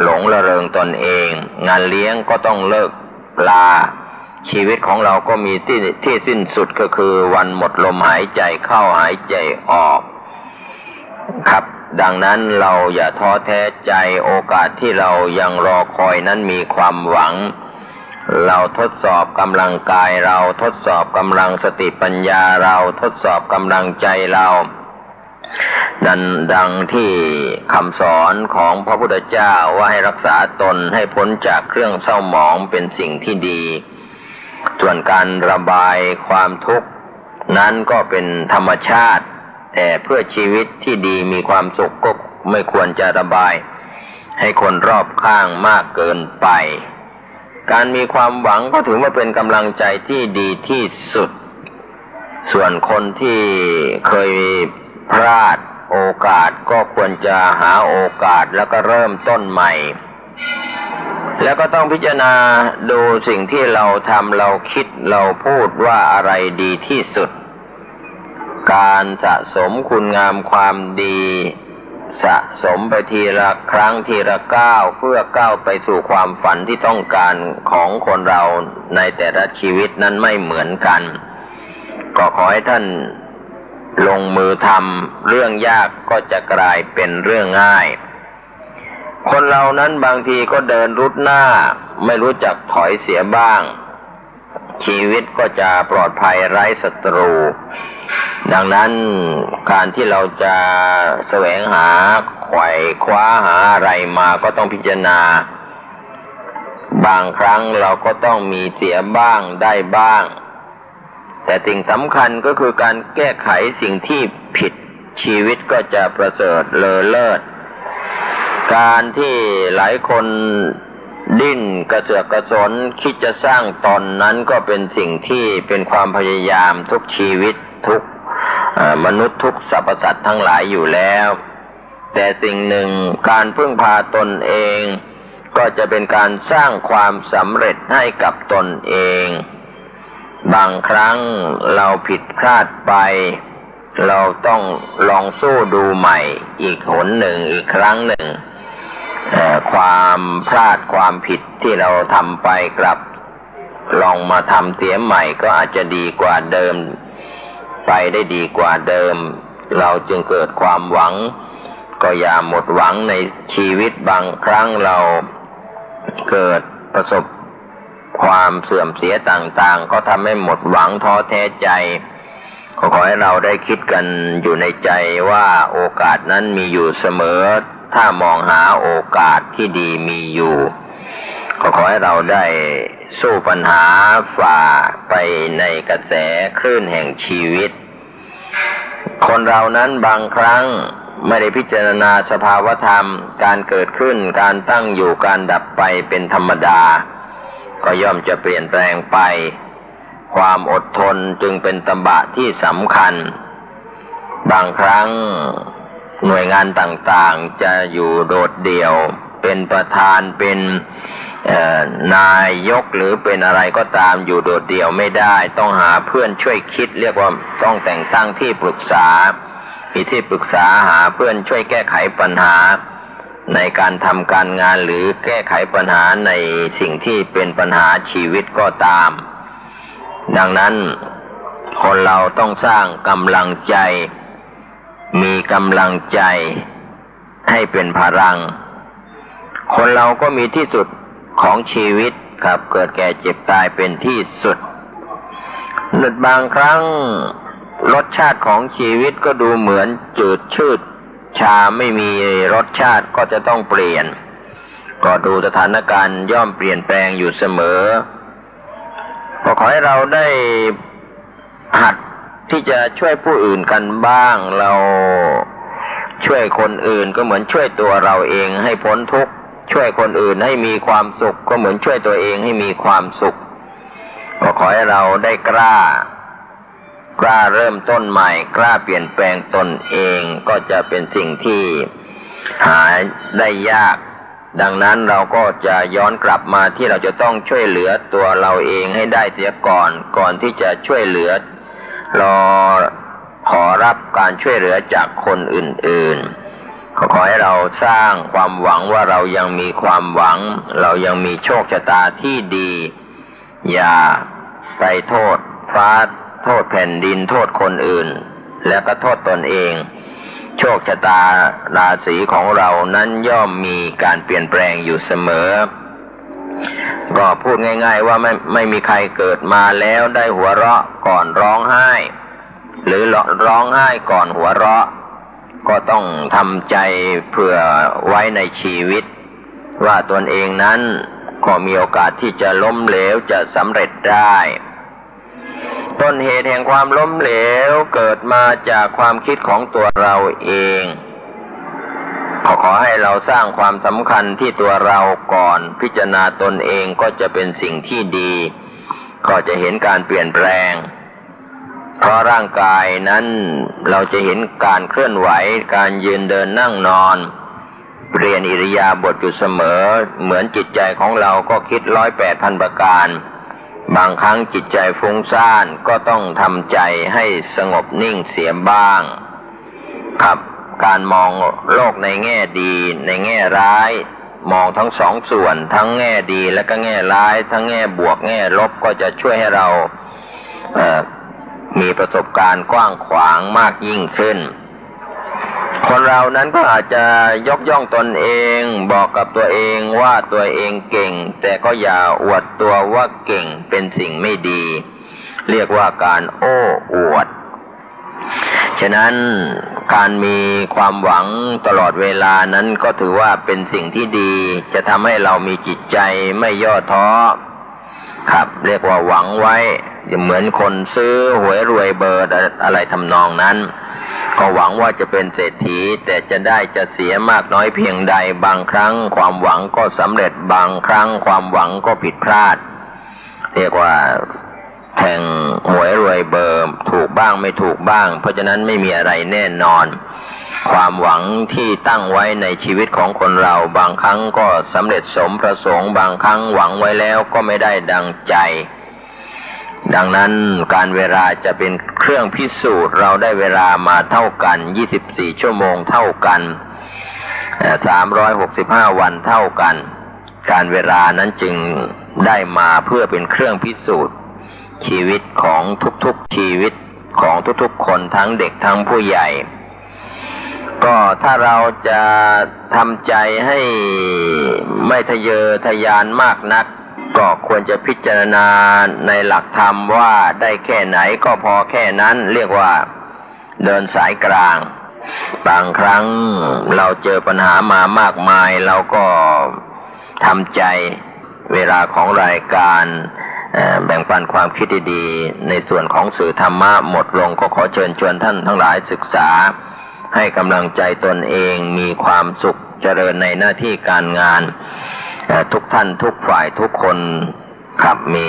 หลงระเริงตนเองงานเลี้ยงก็ต้องเลิกลาชีวิตของเราก็มีที่สิ้นสุดก็คือวันหมดลมหายใจเข้าหายใจออกครับ ดังนั้นเราอย่าท้อแท้ใจโอกาสที่เรายังรอคอยนั้นมีความหวังเราทดสอบกำลังกายเราทดสอบกำลังสติปัญญาเราทดสอบกำลังใจเราดังที่คำสอนของพระพุทธเจ้าว่าให้รักษาตนให้พ้นจากเครื่องเศร้าหมองเป็นสิ่งที่ดีส่วนการระบายความทุกข์นั้นก็เป็นธรรมชาติแต่เพื่อชีวิตที่ดีมีความสุขก็ไม่ควรจะระบายให้คนรอบข้างมากเกินไปการมีความหวังก็ถือว่าเป็นกำลังใจที่ดีที่สุดส่วนคนที่เคยพลาดโอกาสก็ควรจะหาโอกาสแล้วก็เริ่มต้นใหม่แล้วก็ต้องพิจารณาดูสิ่งที่เราทำเราคิดเราพูดว่าอะไรดีที่สุดการสะสมคุณงามความดีสะสมไปทีละครั้งทีละก้าวเพื่อก้าวไปสู่ความฝันที่ต้องการของคนเราในแต่ละชีวิตนั้นไม่เหมือนกันก็ขอให้ท่านลงมือทำเรื่องยากก็จะกลายเป็นเรื่องง่ายคนเรานั้นบางทีก็เดินรุดหน้าไม่รู้จักถอยเสียบ้างชีวิตก็จะปลอดภัยไร้ศัตรูดังนั้นการที่เราจะแสวงหาไขว่คว้าหาอะไรมาก็ต้องพิจารณาบางครั้งเราก็ต้องมีเสียบ้างได้บ้างแต่สิ่งสำคัญก็คือการแก้ไขสิ่งที่ผิดชีวิตก็จะประเสริฐเลอเลิศการที่หลายคนดิ้นกระเสือกกระสนคิดจะสร้างตนนั้นก็เป็นสิ่งที่เป็นความพยายามทุกชีวิตทุกมนุษย์ทุกสรรพสัตว์ทั้งหลายอยู่แล้วแต่สิ่งหนึ่งการพึ่งพาตนเองก็จะเป็นการสร้างความสำเร็จให้กับตนเองบางครั้งเราผิดพลาดไปเราต้องลองสู้ดูใหม่อีกหนหนึ่งอีกครั้งหนึ่งความพลาดความผิดที่เราทำไปกลับลองมาทำเสียใหม่ก็อาจจะดีกว่าเดิมไปได้ดีกว่าเดิมเราจึงเกิดความหวังก็อย่าหมดหวังในชีวิตบางครั้งเราเกิดประสบความเสื่อมเสียต่างๆก็ทำให้หมดหวังท้อแท้ใจขอให้เราได้คิดกันอยู่ในใจว่าโอกาสนั้นมีอยู่เสมอถ้ามองหาโอกาสที่ดีมีอยู่ขอให้เราได้สู้ปัญหาฝ่าไปในกระแสคลื่นแห่งชีวิตคนเรานั้นบางครั้งไม่ได้พิจารณาสภาวธรรมการเกิดขึ้นการตั้งอยู่การดับไปเป็นธรรมดาก็ย่อมจะเปลี่ยนแปลงไปความอดทนจึงเป็นตบะที่สำคัญบางครั้งหน่วยงานต่างๆจะอยู่โดดเดี่ยวเป็นประธานเป็นนายกหรือเป็นอะไรก็ตามอยู่โดดเดี่ยวไม่ได้ต้องหาเพื่อนช่วยคิดเรียกว่าต้องแต่งตั้งที่ปรึกษามีที่ปรึกษาหาเพื่อนช่วยแก้ไขปัญหาในการทำการงานหรือแก้ไขปัญหาในสิ่งที่เป็นปัญหาชีวิตก็ตามดังนั้นคนเราต้องสร้างกำลังใจมีกำลังใจให้เป็นพลังคนเราก็มีที่สุดของชีวิตครับเกิดแก่เจ็บตายเป็นที่สุดบางครั้งรสชาติของชีวิตก็ดูเหมือนจืดชืดชาไม่มีรสชาติก็จะต้องเปลี่ยนก็ดูสถานการณ์ย่อมเปลี่ยนแปลงอยู่เสมอก็ขอให้เราได้หัดที่จะช่วยผู้อื่นกันบ้างเราช่วยคนอื่นก็เหมือนช่วยตัวเราเองให้พ้นทุกข์ช่วยคนอื่นให้มีความสุขก็เหมือนช่วยตัวเองให้มีความสุขก็ขอให้เราได้กล้าเริ่มต้นใหม่กล้าเปลี่ยนแปลงตนเองก็จะเป็นสิ่งที่หาได้ยากดังนั้นเราก็จะย้อนกลับมาที่เราจะต้องช่วยเหลือตัวเราเองให้ได้เสียก่อนที่จะช่วยเหลือรอขอรับการช่วยเหลือจากคนอื่นๆขอให้เราสร้างความหวังว่าเรายังมีความหวังเรายังมีโชคชะตาที่ดีอย่าไปโทษฟ้าโทษแผ่นดินโทษคนอื่นแล้วก็โทษตนเอง โชคชะตาราศีของเรานั้นย่อมมีการเปลี่ยนแปลงอยู่เสมอก็พูดง่ายๆว่าไม่มีใครเกิดมาแล้วได้หัวเราะก่อนร้องไห้หรือร้องไห้ก่อนหัวเราะก็ต้องทำใจเผื่อไว้ในชีวิตว่าตนเองนั้นก็มีโอกาสที่จะล้มเหลวจะสำเร็จได้ต้นเหตุแห่งความล้มเหลวเกิดมาจากความคิดของตัวเราเองขอให้เราสร้างความสำคัญที่ตัวเราก่อนพิจารณาตนเองก็จะเป็นสิ่งที่ดีก็จะเห็นการเปลี่ยนแปลงเพราะร่างกายนั้นเราจะเห็นการเคลื่อนไหวการยืนเดินนั่งนอนเปลี่ยนอิริยาบถอยู่เสมอเหมือนจิตใจของเราก็คิด108,000 ประการบางครั้งจิตใจฟุ้งซ่านก็ต้องทำใจให้สงบนิ่งเสียบ้างครับการมองโลกในแง่ดีในแง่ร้ายมองทั้งสองส่วนทั้งแง่ดีและก็แง่ร้ายทั้งแง่บวกแง่ลบก็จะช่วยให้เรามีประสบการณ์กว้างขวางมากยิ่งขึ้นคนเรานั้นก็อาจจะยกย่องตนเองบอกกับตัวเองว่าตัวเองเก่งแต่ก็อย่าอวดตัวว่าเก่งเป็นสิ่งไม่ดีเรียกว่าการโอ้อวดฉะนั้นการมีความหวังตลอดเวลานั้นก็ถือว่าเป็นสิ่งที่ดีจะทำให้เรามีจิตใจไม่ย่อท้อครับเรียกว่าหวังไว้เหมือนคนซื้อหวยรวยเบอร์อะไรทำนองนั้นก็หวังว่าจะเป็นเศรษฐีแต่จะได้จะเสียมากน้อยเพียงใดบางครั้งความหวังก็สำเร็จบางครั้งความหวังก็ผิดพลาดเรียกว่าแทงหวยรวยเบอร์ถูกบ้างไม่ถูกบ้างเพราะฉะนั้นไม่มีอะไรแน่นอนความหวังที่ตั้งไว้ในชีวิตของคนเราบางครั้งก็สำเร็จสมประสงค์บางครั้งหวังไว้แล้วก็ไม่ได้ดังใจดังนั้นการเวลาจะเป็นเครื่องพิสูจน์เราได้เวลามาเท่ากัน24ชั่วโมงเท่ากัน365วันเท่ากันการเวลานั้นจึงได้มาเพื่อเป็นเครื่องพิสูจน์ชีวิตของทุกๆชีวิตของทุกๆคนทั้งเด็กทั้งผู้ใหญ่ก็ถ้าเราจะทำใจให้ไม่ทะเยอทะยานมากนักก็ควรจะพิจารณาในหลักธรรมว่าได้แค่ไหนก็พอแค่นั้นเรียกว่าเดินสายกลางบางครั้งเราเจอปัญหามามากมายเราก็ทำใจเวลาของรายการแบ่งปันความคิดดีๆในส่วนของสื่อธรรมะหมดลงก็ขอเชิญชวนท่านทั้งหลายศึกษาให้กำลังใจตนเองมีความสุขเจริญในหน้าที่การงานทุกท่านทุกฝ่ายทุกคนครับมี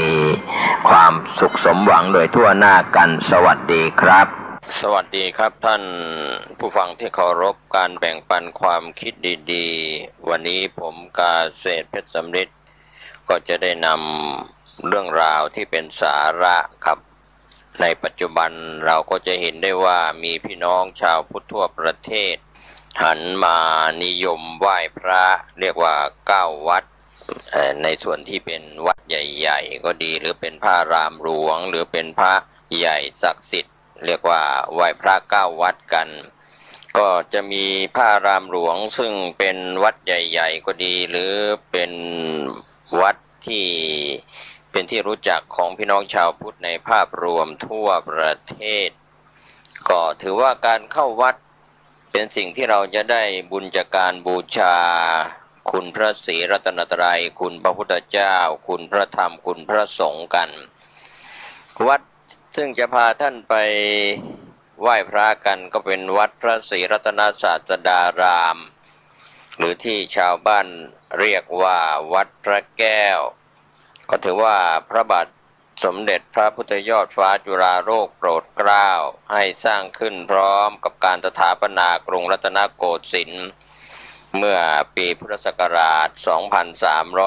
ความสุขสมหวังโดยทั่วหน้ากันสวัสดีครับสวัสดีครับท่านผู้ฟังที่เคารพการแบ่งปันความคิดดีๆวันนี้ผมกาเศรษฐ์เพชรสำริดก็จะได้นำเรื่องราวที่เป็นสาระครับในปัจจุบันเราก็จะเห็นได้ว่ามีพี่น้องชาวพุทธทั่วประเทศหันมานิยมไหว้พระเรียกว่า9วัดในส่วนที่เป็นวัดใหญ่ๆก็ดีหรือเป็นพระรามหลวงหรือเป็นพระใหญ่ศักดิ์สิทธิ์เรียกว่าไหว้พระ9วัดกันก็จะมีพระรามหลวงซึ่งเป็นวัดใหญ่ๆก็ดีหรือเป็นวัดที่เป็นที่รู้จักของพี่น้องชาวพุทธในภาพรวมทั่วประเทศก็ถือว่าการเข้าวัดเป็นสิ่งที่เราจะได้บุญจากการบูชาคุณพระศรีรัตนตรัยคุณพระพุทธเจ้าคุณพระธรรมคุณพระสงฆ์กันวัดซึ่งจะพาท่านไปไหว้พระกันก็เป็นวัดพระศรีรัตนศาสดารามหรือที่ชาวบ้านเรียกว่าวัดพระแก้วก็ถือว่าพระบาทสมเด็จพระพุทธยอดฟ้าจุฬาโลกโปรดเกล้าให้สร้างขึ้นพร้อมกับการสถาปนากรุงรัตนโกสินทร์เมื่อปีพุทธศักราช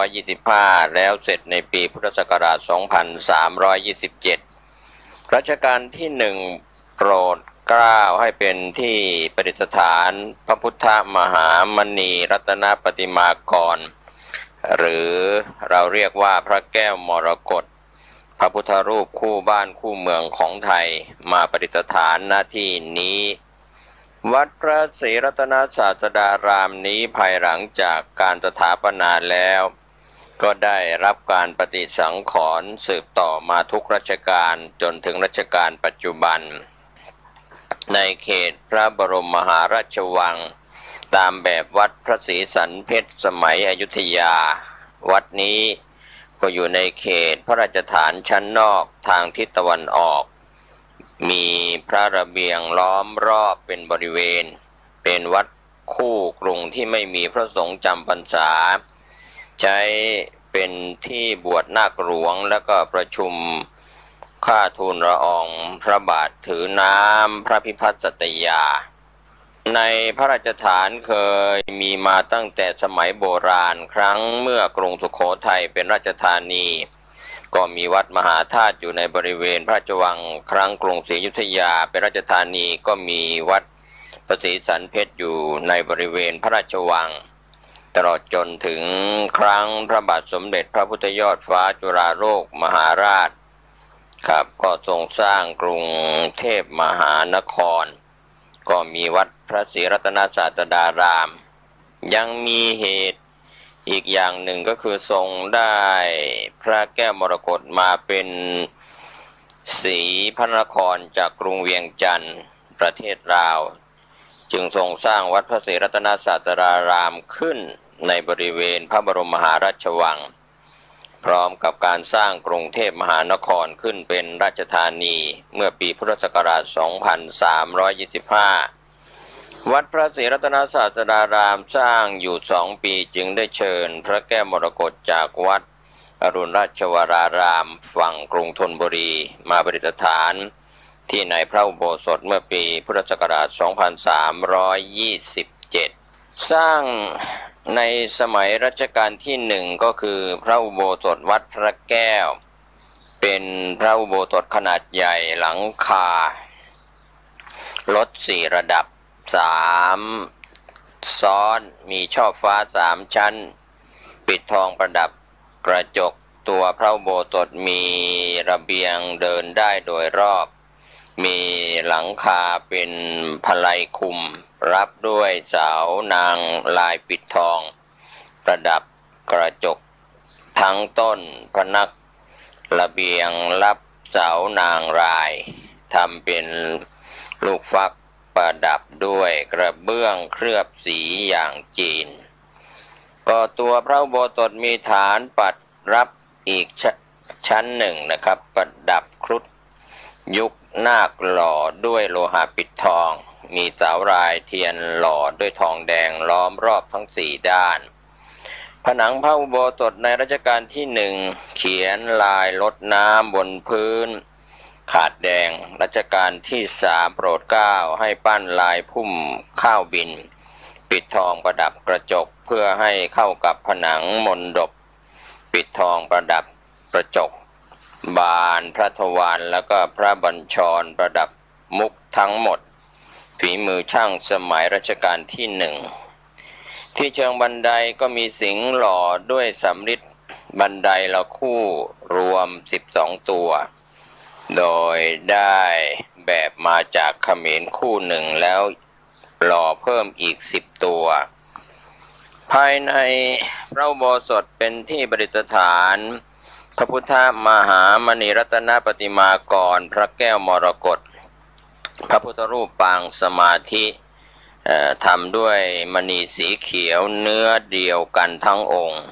2325 แล้วเสร็จในปีพุทธศักราช 2327 รัชกาลที่1โปรดเกล้าให้เป็นที่ประดิษฐานพระพุทธมหามณีรัตนปฏิมากรหรือเราเรียกว่าพระแก้วมรกตพระพุทธรูปคู่บ้านคู่เมืองของไทยมาประดิษฐานหน้าที่นี้ วัดพระศรีรัตนศาสดารามนี้ภายหลังจากการสถาปนาแล้วก็ได้รับการปฏิสังขรณ์สืบต่อมาทุกรัชกาลจนถึงรัชกาลปัจจุบันในเขตพระบรมมหาราชวังตามแบบวัดพระศรีสันเพชรสมัยอยุธยาวัดนี้ก็อยู่ในเขตพระราชฐานชั้นนอกทางทิศตะวันออกมีพระระเบียงล้อมรอบเป็นบริเวณเป็นวัดคู่กรุงที่ไม่มีพระสงฆ์จำพรรษาใช้เป็นที่บวชนาคหลวงแล้วก็ประชุมข้าทูลละอองพระบาทถือน้ำพระพิพัฒน์สัตยาในพระราชฐานเคยมีมาตั้งแต่สมัยโบราณครั้งเมื่อกรุงสุโขทัยเป็นราชธานีก็มีวัดมหาธาตุอยู่ในบริเวณพระราชวังครั้งกรุงศรีอยุธยาเป็นราชธานีก็มีวัดพระศรีสันเพชรอยู่ในบริเวณพระราชวังตลอดจนถึงครั้งพระบาทสมเด็จพระพุทธยอดฟ้าจุฬาโลกมหาราชครับก็ทรงสร้างกรุงเทพมหานครก็มีวัดพระศรีรัตนศาสดารามยังมีเหตุอีกอย่างหนึ่งก็คือทรงได้พระแก้วมรกตมาเป็นศรีพระนครจากกรุงเวียงจันทร์ประเทศลาวจึงทรงสร้างวัดพระศรีรัตนศาสดารามขึ้นในบริเวณพระบรมมหาราชวังพร้อมกับการสร้างกรุงเทพมหานครขึ้นเป็นราชธานีเมื่อปีพุทธศักราช 2325 วัดพระศรีรัตนศาสดารามสร้างอยู่2 ปีจึงได้เชิญพระแก้วมรกตจากวัดอรุณราชวรารามฝั่งกรุงธนบุรีมาประดิษฐานที่ในพระอุโบสถเมื่อปีพุทธศักราช 2327 สร้างในสมัยรัชกาลที่1ก็คือพระอุโบสถวัดพระแก้วเป็นพระอุโบสถขนาดใหญ่หลังคารถ4 ระดับ3 ซ้อนมีช่อฟ้า3 ชั้นปิดทองประดับกระจกตัวพระอุโบสถมีระเบียงเดินได้โดยรอบมีหลังคาเป็นพลัยคุมรับด้วยเสานางลายปิดทองประดับกระจกทั้งต้นพนักระเบียงรับเสานางรายทำเป็นลูกฟักประดับด้วยกระเบื้องเคลือบสีอย่างจีนก็ตัวพระอุโบสถมีฐานปัดรับอีกชั้นหนึ่งนะครับประดับครุฑยุคนาคหล่อด้วยโลหะปิดทองมีเสารายเทียนหล่อด้วยทองแดงล้อมรอบทั้ง4 ด้านผนังพระอุโบสถในรัชกาลที่1เขียนลายรดน้ำบนพื้นขาดแดงรัชกาลที่3โปรดเกล้าให้ปั้นลายพุ่มข้าวบินปิดทองประดับกระจกเพื่อให้เข้ากับผนังมณฑปปิดทองประดับกระจกบานพระทวารแล้วก็พระบัญชรประดับมุกทั้งหมดฝีมือช่างสมัยรัชกาลที่1ที่เชิงบันไดก็มีสิงห์หล่อด้วยสำริดบันไดละคู่รวม12 ตัวโดยได้แบบมาจากเขมรคู่หนึ่งแล้วหล่อเพิ่มอีก10 ตัวภายในพระอุโบสถเป็นที่ประดิษฐานพระพุทธมหามณีรัตนปฏิมากรพระแก้วมรกตพระพุทธรูปปางสมาธิทำด้วยมณีสีเขียวเนื้อเดียวกันทั้งองค์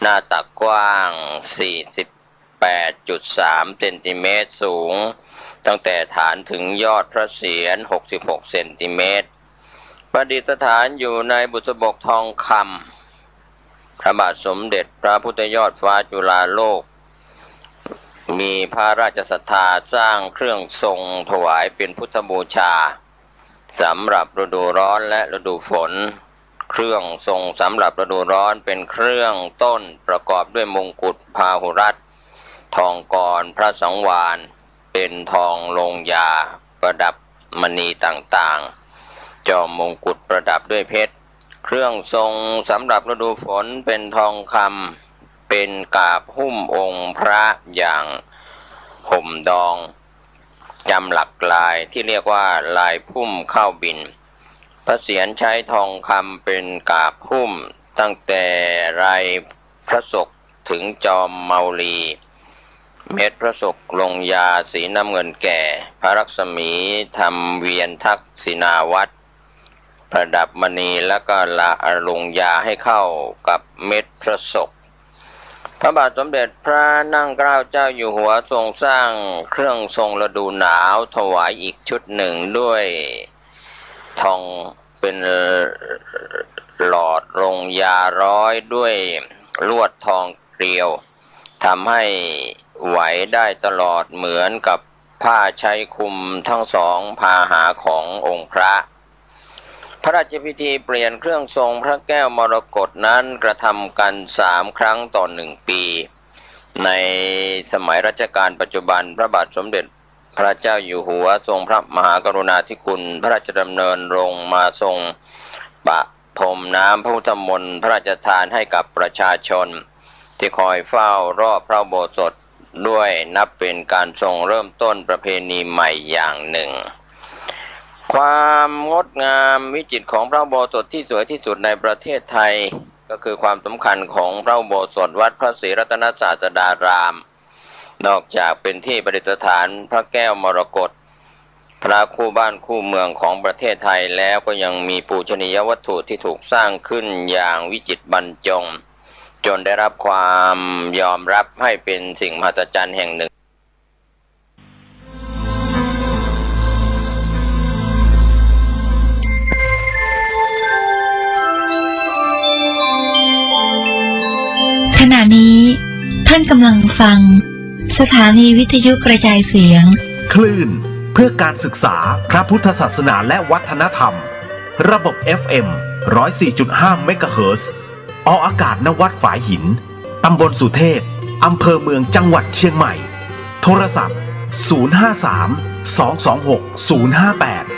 หน้าตักกว้าง 48.3 เซนติเมตรสูงตั้งแต่ฐานถึงยอดพระเศียร66 เซนติเมตรประดิษฐานอยู่ในบุษบกทองคำพระบาทสมเด็จพระพุทธยอดฟ้าจุฬาโลกมีพระราชศรัทธาสร้างเครื่องทรงถวายเป็นพุทธบูชาสำหรับฤดูร้อนและฤดูฝนเครื่องทรงสำหรับฤดูร้อนเป็นเครื่องต้นประกอบด้วยมงกุฎพาหุรัตน์ทองกรพระสังวาลเป็นทองลงยาประดับมณีต่างๆจอมมงกุฎประดับด้วยเพชรเครื่องทรงสำหรับฤดูฝนเป็นทองคำเป็นกาบหุ้มองค์พระอย่างห่มดองจำหลักลายที่เรียกว่าลายพุ่มข้าวบิน พระเศียรใช้ทองคำเป็นกาบหุ้มตั้งแต่ไรพระศกถึงจอมเมาลีเม็ดพระศกลงยาสีน้ำเงินแก่พระลักษมีทำเวียนทักษิณาวัตรประดับมณีแล้วก็ละลงยาให้เข้ากับเม็ดพระศกพระบาทสมเด็จพระนั่งเกล้าเจ้าอยู่หัวทรงสร้างเครื่องทรงฤดูหนาวถวายอีกชุดหนึ่งด้วยทองเป็นหลอดลงยาร้อยด้วยลวดทองเกลียวทำให้ไหวได้ตลอดเหมือนกับผ้าใช้คลุมทั้งสองพาหาขององค์พระพระราชพิธีเปลี่ยนเครื่องทรงพระแก้วมรกตนั้นกระทำกัน3 ครั้งต่อ1 ปีในสมัยรัชกาลปัจจุบันพระบาทสมเด็จพระเจ้าอยู่หัวทรงพระมหากรุณาธิคุณพระราชดำเนินลงมาทรงประพรมน้ำพระพุทธมนต์พระราชทานให้กับประชาชนที่คอยเฝ้ารอบพระอุโบสถด้วยนับเป็นการทรงเริ่มต้นประเพณีใหม่อย่างหนึ่งความงดงามวิจิตรของพระอุโบสถที่สวยที่สุดในประเทศไทยก็คือความสำคัญของพระอุโบสถวัดพระศรีรัตนศาสดารามนอกจากเป็นที่ประดิษฐานพระแก้วมรกตพระคู่บ้านคู่เมืองของประเทศไทยแล้วก็ยังมีปูชนียวัตถุที่ถูกสร้างขึ้นอย่างวิจิตรบรรจงจนได้รับความยอมรับให้เป็นสิ่งมหัศจรรย์แห่งหนึ่งขณะนี้ท่านกำลังฟังสถานีวิทยุกระจายเสียงคลื่นเพื่อการศึกษาพระพุทธศาสนาและวัฒนธรรมระบบ FM 104.5 เมกะเฮิรตซ์ออกอากาศณวัดฝายหินตำบลสุเทพอำเภอเมืองจังหวัดเชียงใหม่โทรศัพท์053 226 058